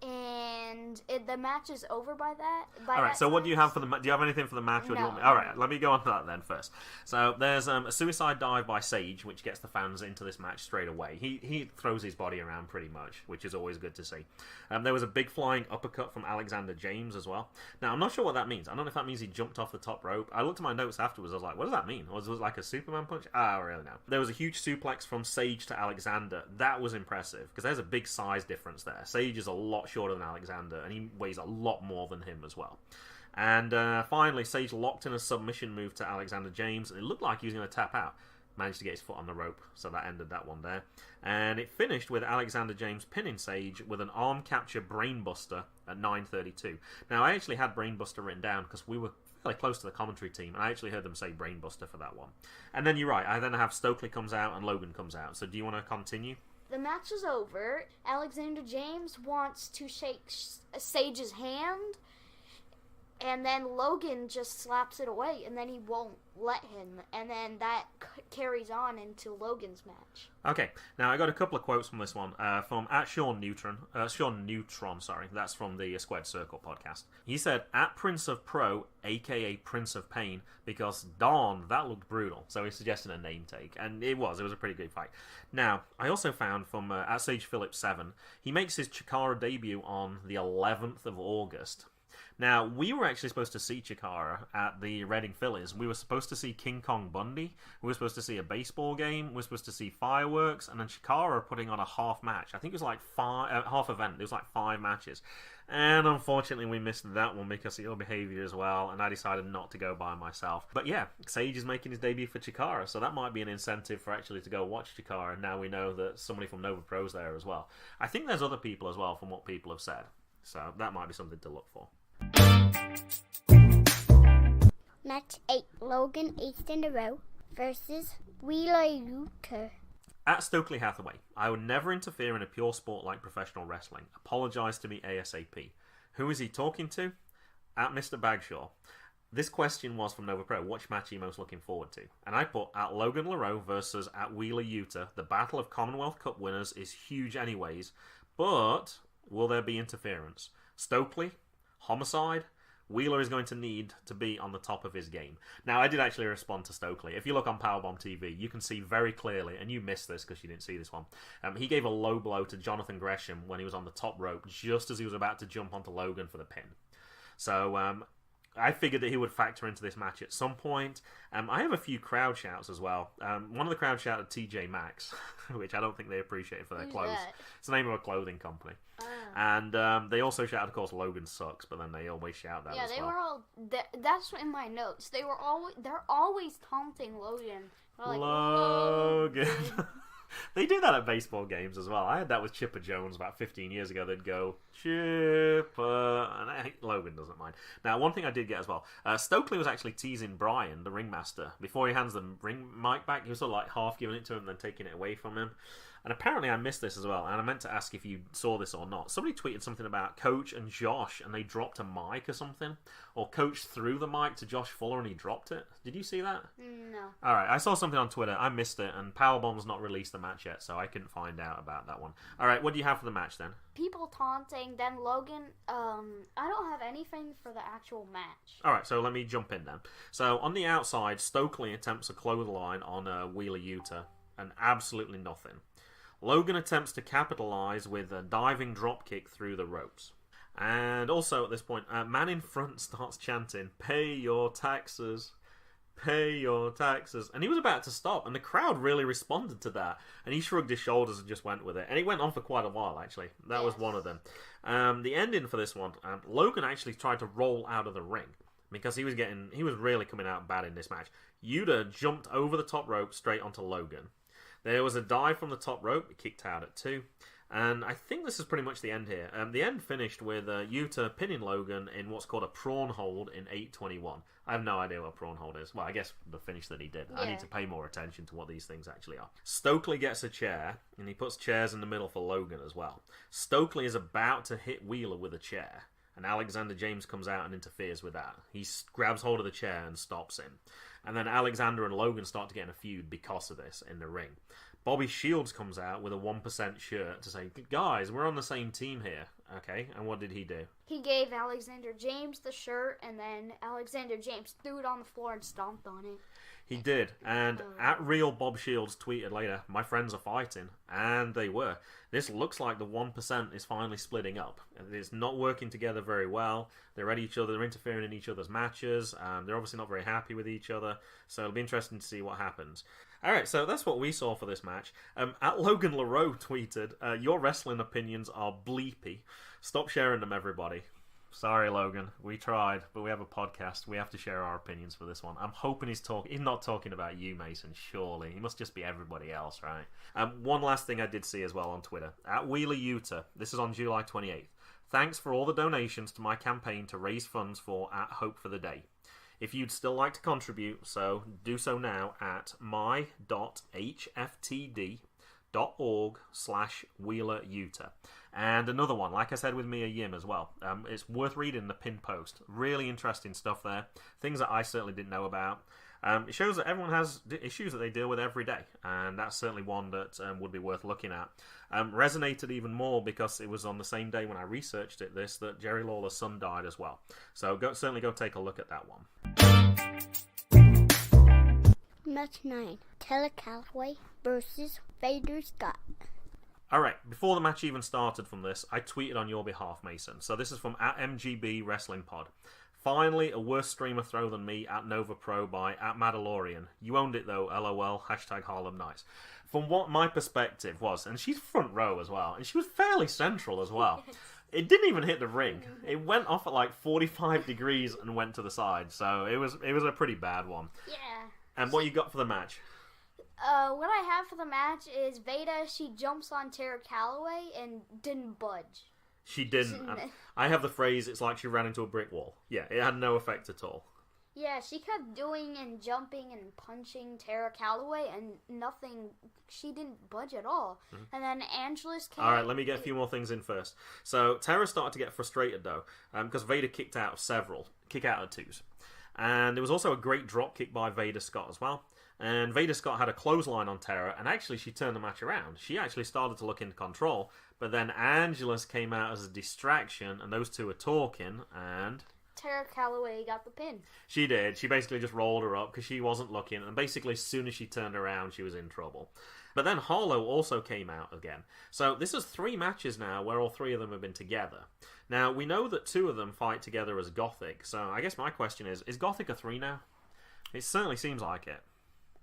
And the match is over by that. All
right. So, what do you have for the? Do you have anything for the match? Or do you want me? All right. Let me go on to that then first. So, there's a suicide dive by Sage, which gets the fans into this match straight away. He throws his body around pretty much, which is always good to see. There was a big flying uppercut from Alexander James as well. Now, I'm not sure what that means. I don't know if that means he jumped off the top rope. I looked at my notes afterwards. I was like, what does that mean? Was it like a Superman punch? I don't really know. There was a huge suplex from Sage to Alexander. That was impressive because there's a big size difference there. Sage is a lot shorter than Alexander, and he weighs a lot more than him as well. And finally, Sage locked in a submission move to Alexander James, and it looked like he was going to tap out. Managed to get his foot on the rope, so that ended that one there. And it finished with Alexander James pinning Sage with an arm capture brainbuster at 9:32. Now, I actually had brainbuster written down because we were fairly close to the commentary team, and I actually heard them say brainbuster for that one. And then you're right, I then have Stokely comes out and Logan comes out. So do you want to continue?
The match is over. Alexander James wants to shake Sage's hand, and then Logan just slaps it away, and then he won't let him, and then that carries on into Logan's match.
Okay, now I got a couple of quotes from this one from Sean Neutron, that's from the Squared Circle podcast. He said, at Prince of Pro, aka Prince of Pain, because darn, that looked brutal. So he suggested a name take, and it was a pretty good fight. Now, I also found from at Sage Phillips 7, he makes his Chikara debut on the 11th of August. Now, we were actually supposed to see Chikara at the Reading Phillies. We were supposed to see King Kong Bundy. We were supposed to see a baseball game. We were supposed to see fireworks. And then Chikara putting on a half match. I think it was like half event. It was like 5 matches. And unfortunately, we missed that one because of ill behavior as well. And I decided not to go by myself. But yeah, Sage is making his debut for Chikara. So that might be an incentive for actually to go watch Chikara. Now we know that somebody from Nova Pro's there as well. I think there's other people as well from what people have said. So that might be something to look for.
Match 8. Logan Easton Laroux versus Yuta.
At Stokely Hathaway, I would never interfere in a pure sport like professional wrestling. Apologise to me ASAP. Who is he talking to? At Mr. Bagshaw. This question was from Nova Pro. Which match are you most looking forward to? And I put at Logan Laroux versus at Wheeler Yuta. The Battle of Commonwealth Cup winners is huge anyways. But will there be interference? Stokely? Homicide? Wheeler is going to need to be on the top of his game. Now, I did actually respond to Stokely. If you look on Powerbomb TV, you can see very clearly, and you missed this because you didn't see this one, he gave a low blow to Jonathan Gresham when he was on the top rope, just as he was about to jump onto Logan for the pin. So, I figured that he would factor into this match at some point. I have a few crowd shouts as well. One of the crowd shouted TJ Maxx, which I don't think they appreciated for their clothes.
That?
It's the name of a clothing company. And they also shouted, of course, Logan sucks, but then they always shout that as well.
Yeah, they were all... That's in my notes. They're always taunting Logan. They're like,
Logan. They do that at baseball games as well. I had that with Chipper Jones about 15 years ago. They'd go, Chipper, and Logan doesn't mind. Now, one thing I did get as well, Stokely was actually teasing Brian, the ringmaster, before he hands the ring mic back. He was sort of like half giving it to him and then taking it away from him. And apparently I missed this as well, and I meant to ask if you saw this or not. Somebody tweeted something about Coach and Josh, and they dropped a mic or something. Or Coach threw the mic to Josh Fuller and he dropped it. Did you see that?
No.
Alright, I saw something on Twitter. I missed it, and Powerbomb's not released the match yet, so I couldn't find out about that one. Alright, what do you have for the match then?
People taunting, then Logan, I don't have anything for the actual match.
Alright, so let me jump in then. So, on the outside, Stokely attempts a clothesline on Wheeler Yuta. and absolutely nothing. Logan attempts to capitalize with a diving dropkick through the ropes. And also at this point, man in front starts chanting, "Pay your taxes. Pay your taxes." And he was about to stop, and the crowd really responded to that. And he shrugged his shoulders and just went with it. And it went on for quite a while, actually. That was one of them. The ending for this one, Logan actually tried to roll out of the ring because he was really coming out bad in this match. Yuta jumped over the top rope straight onto Logan. There was a dive from the top rope, he kicked out at 2. And I think this is pretty much the end here. The end finished with Yuta pinning Logan in what's called a prawn hold in 8:21. I have no idea what a prawn hold is. Well, I guess the finish that he did. Yeah. I need to pay more attention to what these things actually are. Stokely gets a chair, and he puts chairs in the middle for Logan as well. Stokely is about to hit Wheeler with a chair, and Alexander James comes out and interferes with that. He grabs hold of the chair and stops him. And then Alexander and Logan start to get in a feud because of this in the ring. Bobby Shields comes out with a 1% shirt to say, "Guys, we're on the same team here." Okay, and what did he do?
He gave Alexander James the shirt, and then Alexander James threw it on the floor and stomped on it.
He did, and at Real Bob Shields tweeted later, "My friends are fighting," and they were. This looks like the 1% is finally splitting up. It's not working together very well. They're at each other, they're interfering in each other's matches, they're obviously not very happy with each other, so it'll be interesting to see what happens. Alright, so that's what we saw for this match. At Logan Laroux tweeted, "Your wrestling opinions are bleepy. Stop sharing them, everybody." Sorry, Logan. We tried, but we have a podcast. We have to share our opinions for this one. I'm hoping he's not talking about you, Mason, surely. He must just be everybody else, right? One last thing I did see as well on Twitter. At Wheeler Yuta, this is on July 28th. "Thanks for all the donations to my campaign to raise funds for At Hope for the Day. If you'd still like to contribute, so do so now at my.hftd.org/Wheeler Yuta." And another one, like I said with Mia Yim as well. It's worth reading the pinned post. Really interesting stuff there. Things that I certainly didn't know about. It shows that everyone has issues that they deal with every day, and that's certainly one that would be worth looking at. Resonated even more because it was on the same day when I researched that Jerry Lawler's son died as well. So certainly go take a look at that one.
Match 9. Terra Callway versus Vader Scott.
Alright, before the match even started from this, I tweeted on your behalf, Mason. So this is from at MGB Wrestling Pod. "Finally, a worse streamer throw than me at Nova Pro by at Mandalorian. You owned it though, LOL, #Harlem Nights." From what my perspective was, and she's front row as well, and she was fairly central as well. It didn't even hit the ring. It went off at like 45 degrees and went to the side, so it was a pretty bad one.
Yeah.
And what you got for the match?
What I have for the match is Veda, she jumps on Terra Callway and didn't budge.
She didn't. I have the phrase, "It's like she ran into a brick wall." Yeah, it had no effect at all.
Yeah, she kept doing and jumping and punching Terra Callway and nothing. She didn't budge at all. Mm-hmm. And then Angelus came.
Alright, let me get a few more things in first. So, Terra started to get frustrated though, because Veda kicked out of kick out of 2s. And there was also a great drop kick by Veda Scott as well. And Veda Scott had a clothesline on Terra, and actually she turned the match around. She actually started to look in control, but then Angelus came out as a distraction, and those two were talking, and
Terra Callway got the pin.
She did. She basically just rolled her up because she wasn't looking, and basically as soon as she turned around, she was in trouble. But then Harlow also came out again. So this is 3 matches now where all 3 of them have been together. Now, we know that 2 of them fight together as Gothic, so I guess my question is Gothic a 3 now? It certainly seems like it.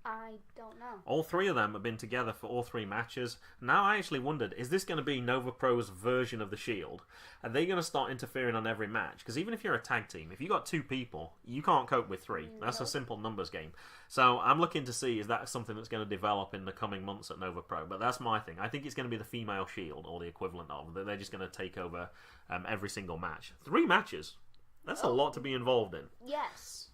I don't know.
All 3 of them have been together for all 3 matches. Now I actually wondered, is this going to be Nova Pro's version of the Shield? Are they going to start interfering on every match? Because even if you're a tag team, if you got 2 people, you can't cope with 3. That's a simple numbers game. So I'm looking to see, is that something that's going to develop in the coming months at Nova Pro? But that's my thing. I think it's going to be the female Shield, or the equivalent of. They're just going to take over every single match. 3 matches. That's a lot to be involved in.
Yes.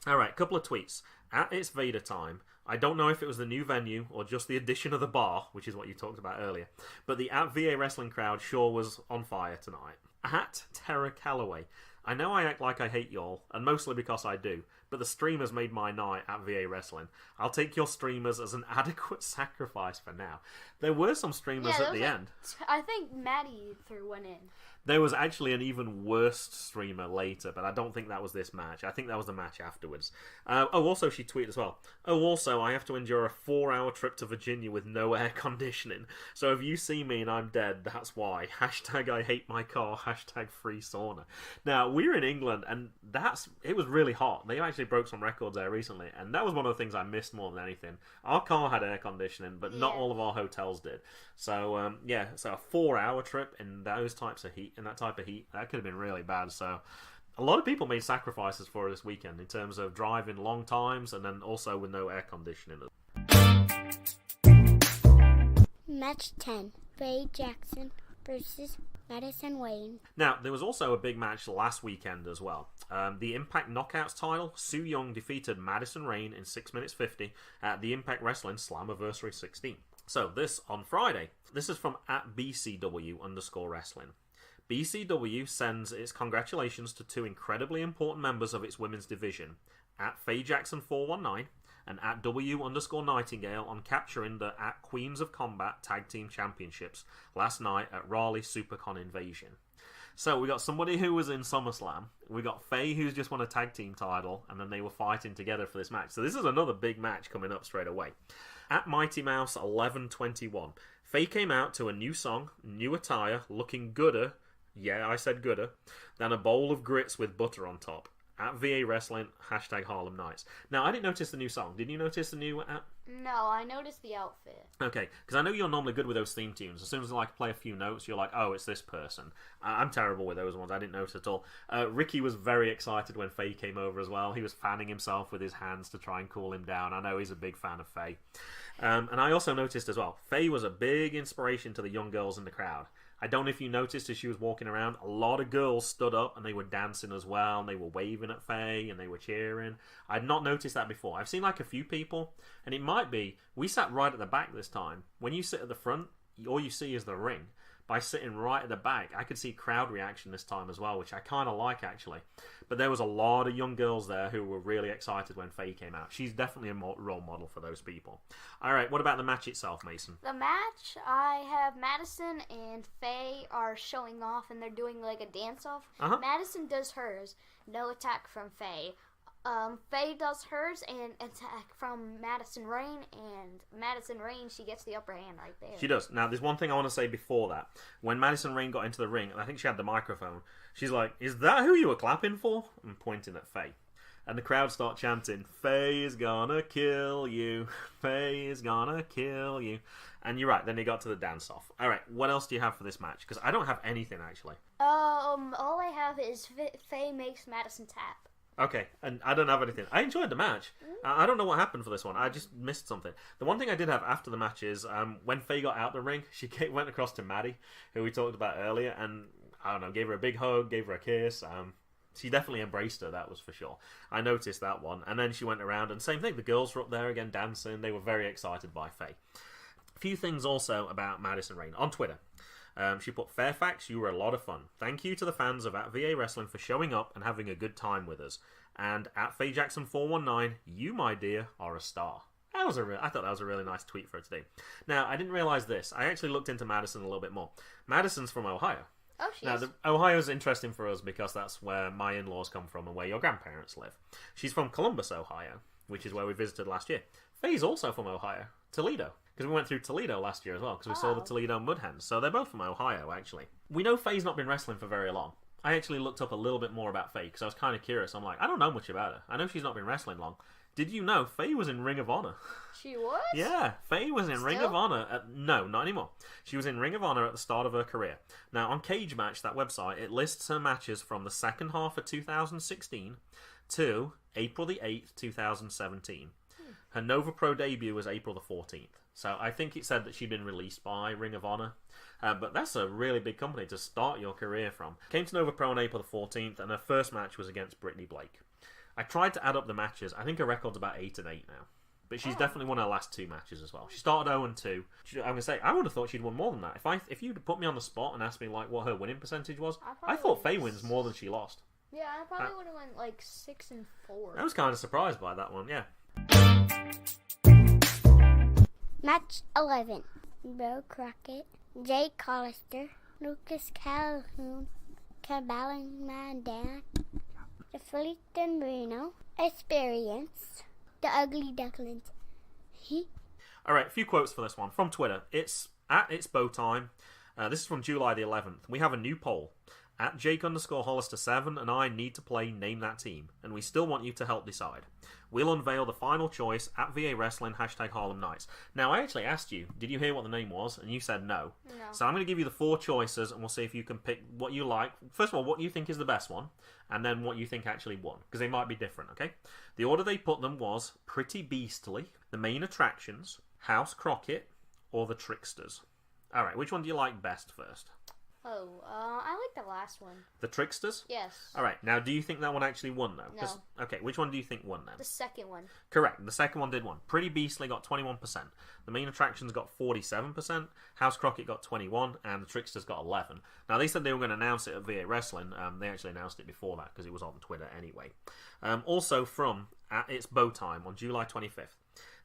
Alright, couple of tweets. At It's Veda Time, I don't know if it was the new venue or just the addition of the bar, which is what you talked about earlier, but the at VA Wrestling crowd sure was on fire tonight. At Terra Callway, I know I act like I hate y'all, and mostly because I do, but the streamers made my night at VA Wrestling. I'll take your streamers as an adequate sacrifice for now. There were some streamers at the end.
I think Maddie threw one in.
There was actually an even worse streamer later, but I don't think that was this match. I think that was the match afterwards. Also, she tweeted as well. Also, I have to endure a 4-hour trip to Virginia with no air conditioning. So if you see me and I'm dead, that's why. Hashtag I hate my car. Hashtag free sauna. Now, we're in England, and it was really hot. They actually broke some records there recently, and that was one of the things I missed more than anything. Our car had air conditioning, but not all of our hotels did. So, so a 4-hour trip in those types of heat, in that type of heat, that could have been really bad. So a lot of people made sacrifices for this weekend in terms of driving long times and then also with no air conditioning.
Match 10. Faye Jaxon versus Madison Wayne.
Now, there was also a big match last weekend as well. The Impact Knockouts title, Su Yung defeated Madison Rayne in 6 minutes 50 at the Impact Wrestling Slammiversary 16. So this on Friday. This is from @BCW_wrestling. BCW sends its congratulations to two incredibly important members of its women's division, @Faye Jaxon 419 and @W_Nightingale on capturing the @Queens of Combat Tag Team Championships last night at Raleigh Supercon Invasion. So we got somebody who was in SummerSlam, we got Faye who's just won a tag team title, and then they were fighting together for this match. So this is another big match coming up straight away. @Mighty Mouse 1121, Faye came out to a new song, new attire, looking gooder, yeah, I said gooder, than a bowl of grits with butter on top. @VA Wrestling, #Harlem Nights. Now, I didn't notice the new song. Did you notice the new...
No, I noticed the outfit.
Okay, because I know you're normally good with those theme tunes. As soon as I play a few notes, you're like, oh, it's this person. I'm terrible with those ones. I didn't notice at all. Ricky was very excited when Faye came over as well. He was fanning himself with his hands to try and cool him down. I know he's a big fan of Faye. And I also noticed as well, Faye was a big inspiration to the young girls in the crowd. I don't know if you noticed as she was walking around, a lot of girls stood up and they were dancing as well, and they were waving at Faye and they were cheering. I'd not noticed that before. I've seen like a few people, and it might be, we sat right at the back this time. When you sit at the front, all you see is the ring. By sitting right at the back, I could see crowd reaction this time as well, which I kind of like actually. But there was a lot of young girls there who were really excited when Faye came out. She's definitely a role model for those people. Alright, what about the match itself, Mason?
The match, I have Madison and Faye are showing off and they're doing like a dance-off. Madison does hers, no attack from Faye. Faye does hers and attack from Madison Rayne, and Madison Rayne, she gets the upper hand right there.
She does. Now, there's one thing I want to say before that. When Madison Rayne got into the ring, and I think she had the microphone, she's like, "Is that who you were clapping for?" And pointing at Faye. And the crowd start chanting, "Faye is gonna kill you. Faye is gonna kill you." And you're right, then they got to the dance-off. Alright, what else do you have for this match? Because I don't have anything, actually.
All I have is Faye makes Madison tap.
Okay, and I don't have anything. I enjoyed the match. I don't know what happened for this one. I just missed something. The one thing I did have after the match is when Faye got out the ring, she went across to Maddie, who we talked about earlier, and I don't know, gave her a big hug, gave her a kiss. She definitely embraced her, that was for sure. I noticed that one. And then she went around, and same thing, the girls were up there again dancing. They were very excited by Faye. A few things also about Madison Rayne on Twitter. She put, "Fairfax, you were a lot of fun. Thank you to the fans of @VA Wrestling for showing up and having a good time with us. And @Faye Jaxon 419, you, my dear, are a star." I thought that was a really nice tweet for her today. Now, I didn't realise this. I actually looked into Madison a little bit more. Madison's from Ohio.
Oh, she is.
Now, Ohio's interesting for us because that's where my in-laws come from and where your grandparents live. She's from Columbus, Ohio, which is where we visited last year. Faye's also from Ohio, Toledo. Because we went through Toledo last year as well, because we saw the Toledo Mud Hens. So they're both from Ohio, actually. We know Faye's not been wrestling for very long. I actually looked up a little bit more about Faye, because I was kind of curious. I'm like, I don't know much about her. I know she's not been wrestling long. Did you know Faye was in Ring of Honor?
She was?
Yeah, Faye was in Ring of Honor. No, not anymore. She was in Ring of Honor at the start of her career. Now, on Cage Match, that website, it lists her matches from the second half of 2016 to April the 8th, 2017. Her Nova Pro debut was April the 14th. So I think it said that she'd been released by Ring of Honor. But that's a really big company to start your career from. Came to Nova Pro on April the 14th, and her first match was against Brittany Blake. I tried to add up the matches. I think her record's about 8-8 now. But she's definitely won her last 2 matches as well. She started 0-2. I'm going to say, I would have thought she'd won more than that. If you'd put me on the spot and asked me like what her winning percentage was, I thought Faye wins more than she lost.
Yeah, I probably would have went like 6-4.
I was kind of surprised by that one, yeah.
Match 11. Bo Crockett, Jake Collister, Lucas Calhoun, Caballing Dan, the Philly-Marino, Experience, the Ugly Ducklings.
Alright, a few quotes for this one. From Twitter, it's bow time. This is from July the 11th. We have a new poll. At Jake_Hollister7 and I need to play Name That Team, and we still want you to help decide. We'll unveil the final choice at VA Wrestling #Harlem Nights. Now, I actually asked you, did you hear what the name was? And you said no.
No.
So I'm going to give you the 4 choices, and we'll see if you can pick what you like. First of all, what you think is the best one, and then what you think actually won, because they might be different, okay? The order they put them was Pretty Beastly, The Main Attractions, House Crockett, or The Tricksters. Alright, which one do you like best first?
Oh, I like the last one.
The Tricksters?
Yes.
Alright, now do you think that one actually won though?
No.
Okay, which one do you think won then?
The second one.
Correct, the second one did win. Pretty Beastly got 21%. The Main Attractions got 47%. House Crockett got 21%. And the Tricksters got 11%. Now they said they were going to announce it at VA Wrestling. They actually announced it before that because it was on Twitter anyway. Also from It's Bow Time on July 25th.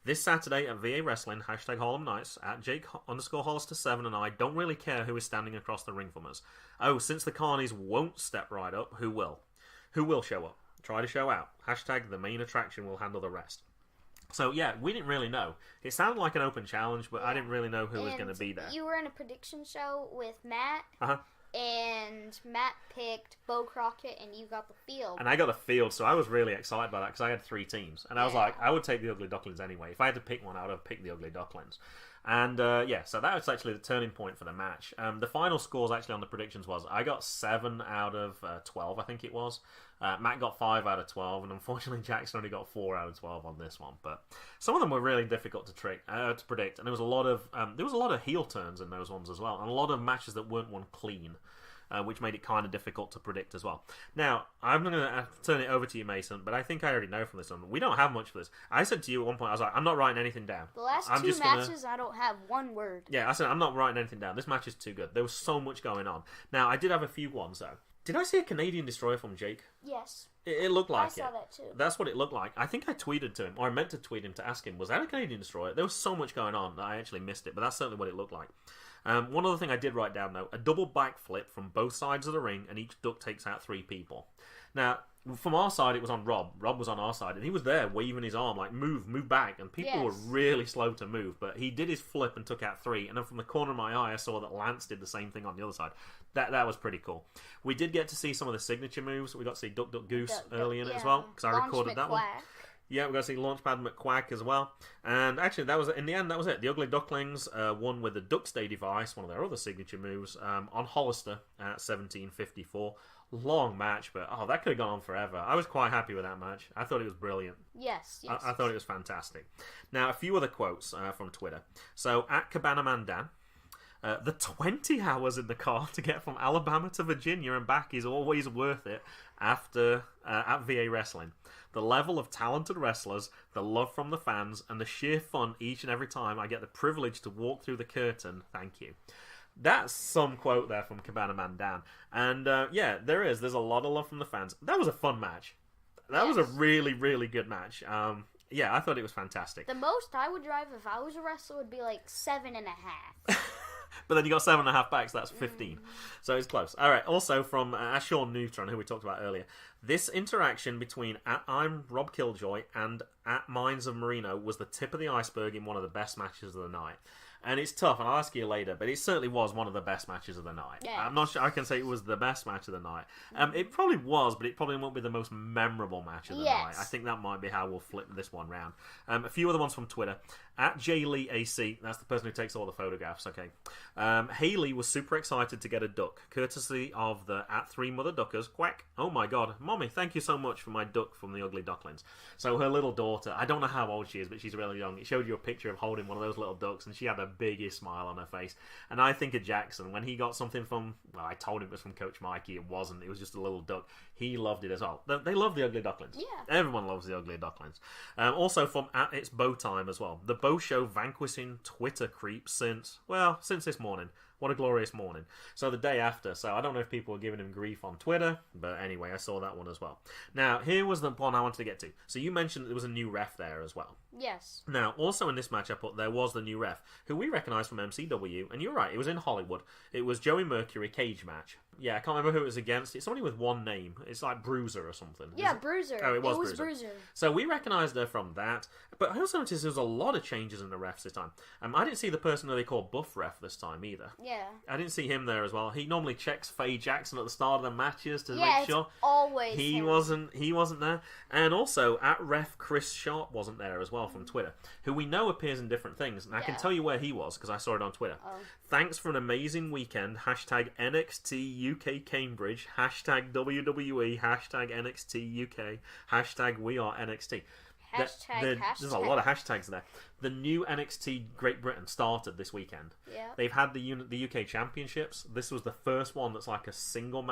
This Saturday at VA Wrestling, #Harlem Nights, at Jake_Hollister7 and I don't really care who is standing across the ring from us. Oh, since the Carnies won't step right up, who will? Who will show up? Try to show out. #The Main Attraction will handle the rest. So, yeah, we didn't really know. It sounded like an open challenge, but I didn't really know who was going to be there.
You were in a prediction show with Matt.
Uh-huh.
And Matt picked Bo Crockett, and you got the field.
And I got the field, so I was really excited by that because I had 3 teams. And I was like, I would take the Ugly Ducklings anyway. If I had to pick one, I would have picked the Ugly Ducklings. And so that was actually the turning point for the match. The final scores actually on the predictions was I got 7 out of 12, I think it was. Matt got 5 out of 12, and unfortunately Jaxon only got 4 out of 12 on this one. But some of them were really difficult to predict, and there was a lot of heel turns in those ones as well, and a lot of matches that weren't won clean. Which made it kind of difficult to predict as well. Now, I'm going to turn it over to you, Mason, but I think I already know from this one. We don't have much for this. I said to you at one point, I was like, I'm not writing anything down.
The last 2 matches, I don't have one word.
Yeah, I said, I'm not writing anything down. This match is too good. There was so much going on. Now, I did have a few ones, though. Did I see a Canadian Destroyer from Jake?
Yes.
It looked like it.
I saw that too.
That's what it looked like. I think I tweeted to him, or I meant to tweet him to ask him, was that a Canadian Destroyer? There was so much going on that I actually missed it, but that's certainly what it looked like. One other thing I did write down, though, a double backflip from both sides of the ring, and each duck takes out 3 people. Now, from our side, it was on Rob. Rob was on our side, and he was there waving his arm, like, move back. And people were really slow to move, but he did his flip and took out 3. And then from the corner of my eye, I saw that Lance did the same thing on the other side. That was pretty cool. We did get to see some of the signature moves. We got to see Duck Duck Goose early in it as well, because I recorded that one. Yeah, we got to see Launchpad McQuack as well. And actually, that was it. The Ugly Ducklings won with the Duckstay device, one of their other signature moves, on Hollister at 17:54. Long match, but that could have gone on forever. I was quite happy with that match. I thought it was brilliant.
Yes.
I thought it was fantastic. Now, a few other quotes from Twitter. So, at Cabana Man Dan, the 20 hours in the car to get from Alabama to Virginia and back is always worth it at VA Wrestling. The level of talented wrestlers, the love from the fans, and the sheer fun each and every time I get the privilege to walk through the curtain. Thank you. That's some quote there from Cabana Man Dan. And there is. There's a lot of love from the fans. That was a fun match. That was a really, really good match. I thought it was fantastic.
The most I would drive if I was a wrestler would be like 7.5.
But then you got 7.5 back, so that's 15. So it's close. All right. Also from Sean Neutron, who we talked about earlier, this interaction between I'm Rob Killjoy and Minds of Marino was the tip of the iceberg in one of the best matches of the night. And it's tough, and I'll ask you later, but it certainly was one of the best matches of the night. Yeah. I'm not sure I can say it was the best match of the night. It probably was, but it probably won't be the most memorable match of the night. I think that might be how we'll flip this one round. A few other ones from Twitter. At JLeeAC, that's the person who takes all the photographs, okay. Haley was super excited to get a duck, courtesy of the @3 Mother Duckers. Quack. Oh my god. Mommy, thank you so much for my duck from the Ugly Ducklings. So her little daughter, I don't know how old she is, but she's really young. It showed you a picture of holding one of those little ducks, and she had the biggest smile on her face. And I think of Jaxon, when he got something from, I told him it was from Coach Mikey. It wasn't. It was just a little duck. He loved it as well. They love the Ugly Ducklings. Yeah. Everyone loves the Ugly Ducklings. Also from It's Bow Time as well. The Bow Show vanquishing Twitter creeps since this morning. What a glorious morning. So the day after, so I don't know if people were giving him grief on Twitter, but anyway, I saw that one as well. Now, here was the one I wanted to get to. So you mentioned that there was a new ref there as well.
Yes.
Now, also in this match I put, there was the new ref, who we recognise from MCW, and you're right, it was in Hollywood. It was Joey Mercury cage match. Yeah, I can't remember who it was against. It's somebody with one name. It's like Bruiser or something.
Yeah, Bruiser.
Oh, it was Bruiser. So we recognised her from that. But I also noticed there was a lot of changes in the refs this time. I didn't see the person who they call Buff Ref this time either.
Yeah.
I didn't see him there as well. He normally checks Faye Jaxon at the start of the matches to
make
sure.
It's always
he
him.
wasn't there. And also, at ref Chris Sharp wasn't there as well from Twitter, who we know appears in different things. And I can tell you where he was because I saw it on Twitter.
Oh.
Thanks for an amazing weekend. Hashtag NXT UK Cambridge. Hashtag WWE. Hashtag NXT UK. Hashtag We Are NXT.
Hashtag.
There's a lot of hashtags there. The new NXT Great Britain started this weekend.
Yeah.
They've had the UK Championships. This was the first one that's like a single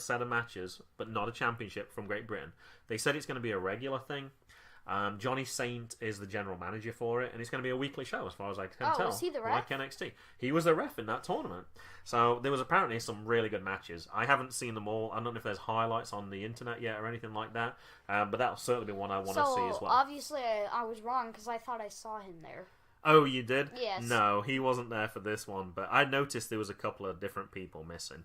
set of matches, but not a championship from Great Britain. They said it's going to be a regular thing. Johnny Saint is the general manager for it, and it's going to be a weekly show as far as I can tell.
Was he the ref?
Like NXT. He was the ref in that tournament. So there was apparently some really good matches. I haven't seen them all. I don't know if there's highlights on the internet yet or anything like that, but that'll certainly be one I want to see as well.
Obviously I was wrong because I thought I saw him there.
Oh, you did?
Yes.
No, he wasn't there for this one, but I noticed there was a couple of different people missing.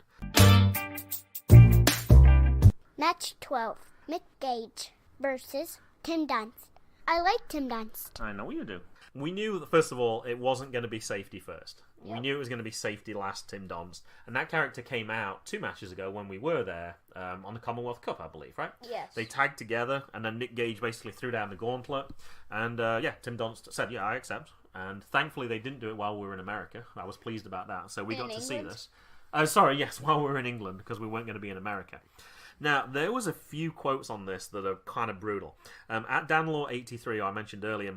Match 12. Nick Gage versus Tim Dunst. I like Tim Dunst.
I know you do. We knew that, first of all, it wasn't going to be safety first.
Yep.
We knew it was going to be safety last, Tim Dunst. And that character came out 2 matches ago when we were there on the Commonwealth Cup, I believe, right?
Yes.
They tagged together, and then Nick Gage basically threw down the gauntlet. And, Tim Dunst said, yeah, I accept. And thankfully they didn't do it while we were in America. I was pleased about that. So we got to see this. While we were in England, because we weren't going to be in America. Now, there was a few quotes on this that are kind of brutal. At Danlaw83, I mentioned earlier,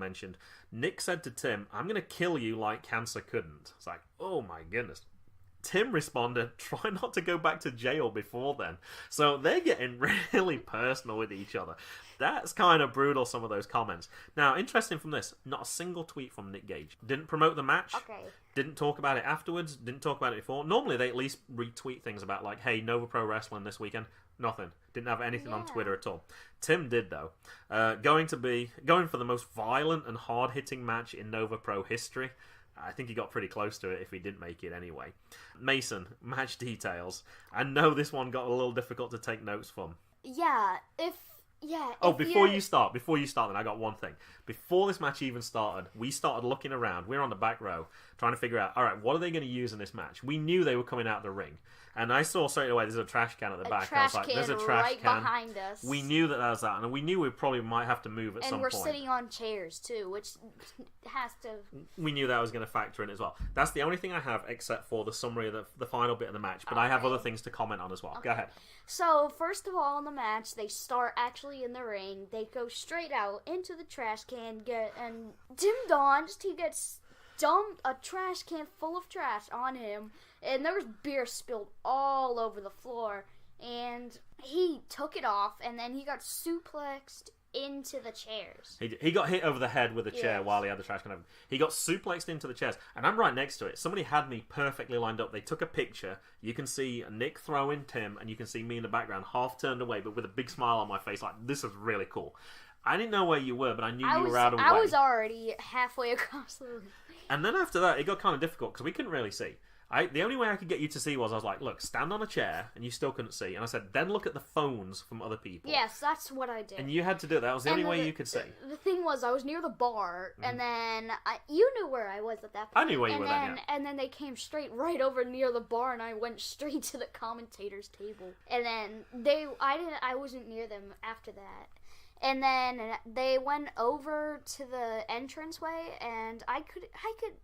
Nick said to Tim, I'm going to kill you like cancer couldn't. It's like, oh my goodness. Tim responded, try not to go back to jail before then. So they're getting really personal with each other. That's kind of brutal, some of those comments. Now, interesting from this, not a single tweet from Nick Gage. Didn't promote the match.
Okay.
Didn't talk about it afterwards. Didn't talk about it before. Normally, they at least retweet things about, like, hey, Nova Pro Wrestling this weekend. Nothing. Didn't have anything on Twitter at all. Tim did, though. Going for the most violent and hard-hitting match in Nova Pro history. I think he got pretty close to it if he didn't make it anyway. Mason, match details. I know this one got a little difficult to take notes from. Before you start, then I got one thing. Before this match even started, we started looking around. We were on the back row trying to figure out, all right, what are they going to use in this match? We knew they were coming out of the ring. And I saw straight away there's a trash can at the back. I was like, there's a trash can
behind us.
We knew that was that, and we knew we probably might have to move at some point.
And we're sitting on chairs too, which has to.
We knew that was going to factor in as well. That's the only thing I have, except for the summary of the final bit of the match. But I have other things to comment on as well.
Okay.
Go ahead.
So first of all, in the match, they start actually in the ring. They go straight out into the trash can, and Tim Dunst, he gets dumped a trash can full of trash on him, and there was beer spilled all over the floor, and he took it off, and then he got suplexed into the chairs.
He got hit over the head with a chair while he had the trash can open. He got suplexed into the chairs, and I'm right next to it. Somebody had me perfectly lined up. They took a picture. You can see Nick throwing Tim, and you can see me in the background, half turned away, but with a big smile on my face, like, this is really cool. I didn't know where you were, but I knew you were out of the way.
I was already halfway across the room.
And then after that, it got kind of difficult, because we couldn't really see. The only way I could get you to see was, I was like, look, stand on a chair, and you still couldn't see. And I said, then look at the phones from other people.
Yes, that's what I did.
And you had to do it. That was the only way you could see.
The thing was, I was near the bar, and then you knew where I was at that point.
I knew where you were then, yeah.
And then they came right over near the bar, and I went straight to the commentator's table. And then I wasn't near them after that. And then they went over to the entranceway, and I could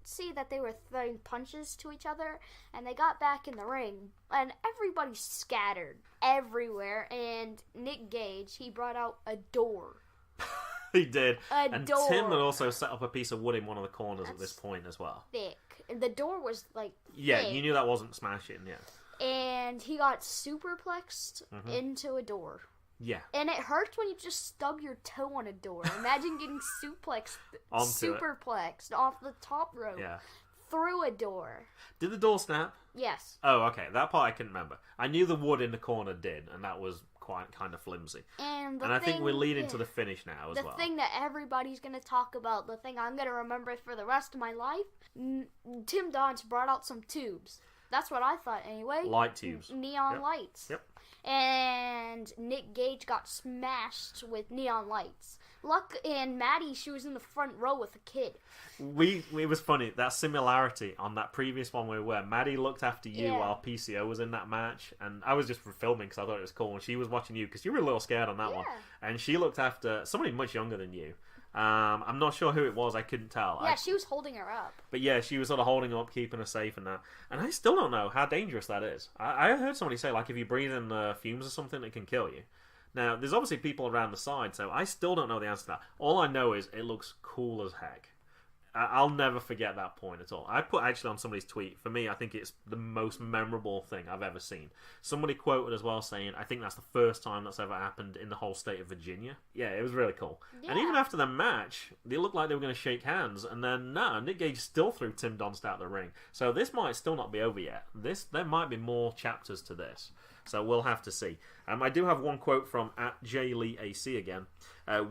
see that they were throwing punches to each other, and they got back in the ring, and everybody scattered everywhere, and Nick Gage, he brought out a door.
He did.
And
door. Tim had also set up a piece of wood in one of the corners at this point as well.
Thick. The door was, like,
yeah,
thick.
You knew that wasn't smashing, yeah.
And he got superplexed into a door.
Yeah.
And it hurts when you just stub your toe on a door. Imagine getting superplexed off the top rope.
Yeah.
through a door.
Did the door snap?
Yes.
Oh, okay. That part I couldn't remember. I knew the wood in the corner did, and that was quite kind of flimsy.
And
I think we're leading to the finish now as well.
The thing that everybody's going to talk about, the thing I'm going to remember for the rest of my life, Tim Donst brought out some tubes. That's what I thought anyway.
Light tubes.
Neon lights.
Yep.
And Nick Gage got smashed with neon lights. And Maddie, she was in the front row with a kid.
It was funny, that similarity on that previous one where Maddie looked after you while PCO was in that match, and I was just filming because I thought it was cool, and she was watching you because you were a little scared on that one, and she looked after somebody much younger than you. I'm not sure who it was, I couldn't tell.
Yeah, she was holding her up.
But yeah, she was sort of holding her up, keeping her safe and that. And I still don't know how dangerous that is. I heard somebody say, like, if you breathe in fumes or something, it can kill you. Now, there's obviously people around the side, so I still don't know the answer to that. All I know is it looks cool as heck. I'll never forget that point at all. I put actually on somebody's tweet, for me, I think it's the most memorable thing I've ever seen. Somebody quoted as well saying, I think that's the first time that's ever happened in the whole state of Virginia. Yeah, it was really cool. Yeah. And even after the match, they looked like they were going to shake hands, and then, Nick Gage still threw Tim Donst out of the ring. So this might still not be over yet. There might be more chapters to this. So we'll have to see. I do have one quote from @JLeeAC again.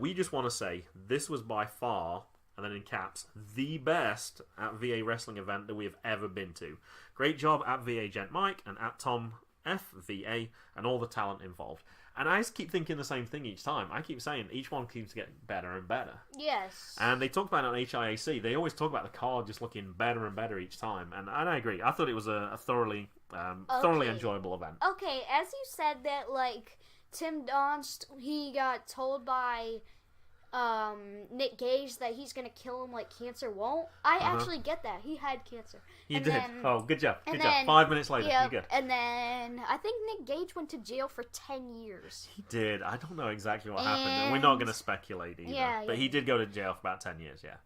We just want to say, this was by far, and then in caps, the best at VA wrestling event that we have ever been to. Great job at VA Gent Mike and at Tom FVA and all the talent involved. And I just keep thinking the same thing each time. I keep saying each one keeps getting better and better.
Yes.
And they talk about it on HIAC. They always talk about the card just looking better and better each time. And I agree. I thought it was a thoroughly enjoyable event.
Okay, as you said that, like, Tim Donst, he got told by Nick Gage that he's gonna kill him like cancer won't. I actually get that. He had cancer.
He did. Good job. Good job. 5 minutes later, you're good.
And then I think Nick Gage went to jail for 10 years.
He did. I don't know exactly what happened. And we're not going to speculate either.
Yeah,
but he did go to jail for about 10 years, yeah.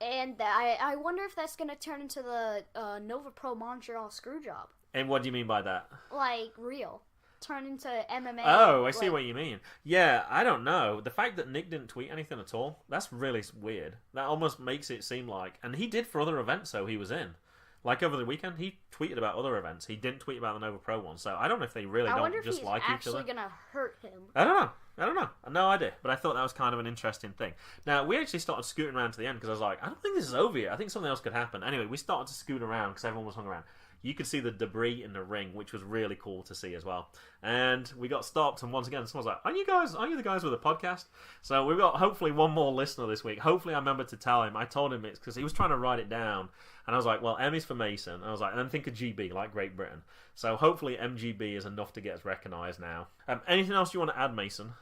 And I wonder if that's going to turn into the Nova Pro Montreal screw job.
And what do you mean by that?
Like, real. Turn into MMA.
Oh, I see what you mean. Yeah, I don't know. The fact that Nick didn't tweet anything at all, that's really weird. That almost makes it seem like... And he did for other events, so he was in. Like over the weekend, he tweeted about other events. He didn't tweet about the Nova Pro one, so I don't know if they really don't just like each other.
I wonder if he's actually going to hurt him.
I don't know. No idea. But I thought that was kind of an interesting thing. Now, we actually started scooting around to the end because I was like, I don't think this is over yet. I think something else could happen. Anyway, we started to scoot around because everyone was hung around. You could see the debris in the ring, which was really cool to see as well. And we got stopped, and once again, someone's like, aren't you the guys with a podcast? So we've got hopefully one more listener this week. Hopefully I remember to tell him. I told him it's because he was trying to write it down. And I was like, well, M is for Mason. And I was like, and then think of GB, like Great Britain. So hopefully MGB is enough to get us recognised now. Anything else you want to add, Mason?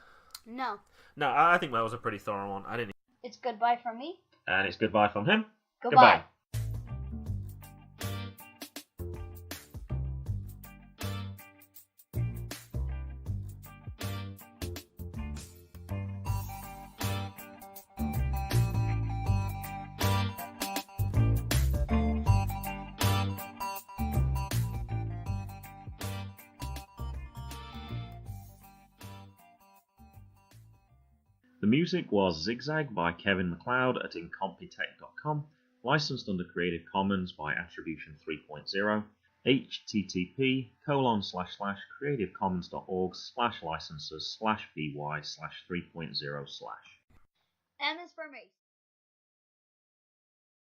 No.
No, I think that was a pretty thorough one.
It's goodbye from me.
And it's goodbye from him.
Goodbye.
The music was Zigzag by Kevin MacLeod at incompetech.com, licensed under Creative Commons by Attribution 3.0, http://creativecommons.org/licenses/by/3.0/.
M is for me.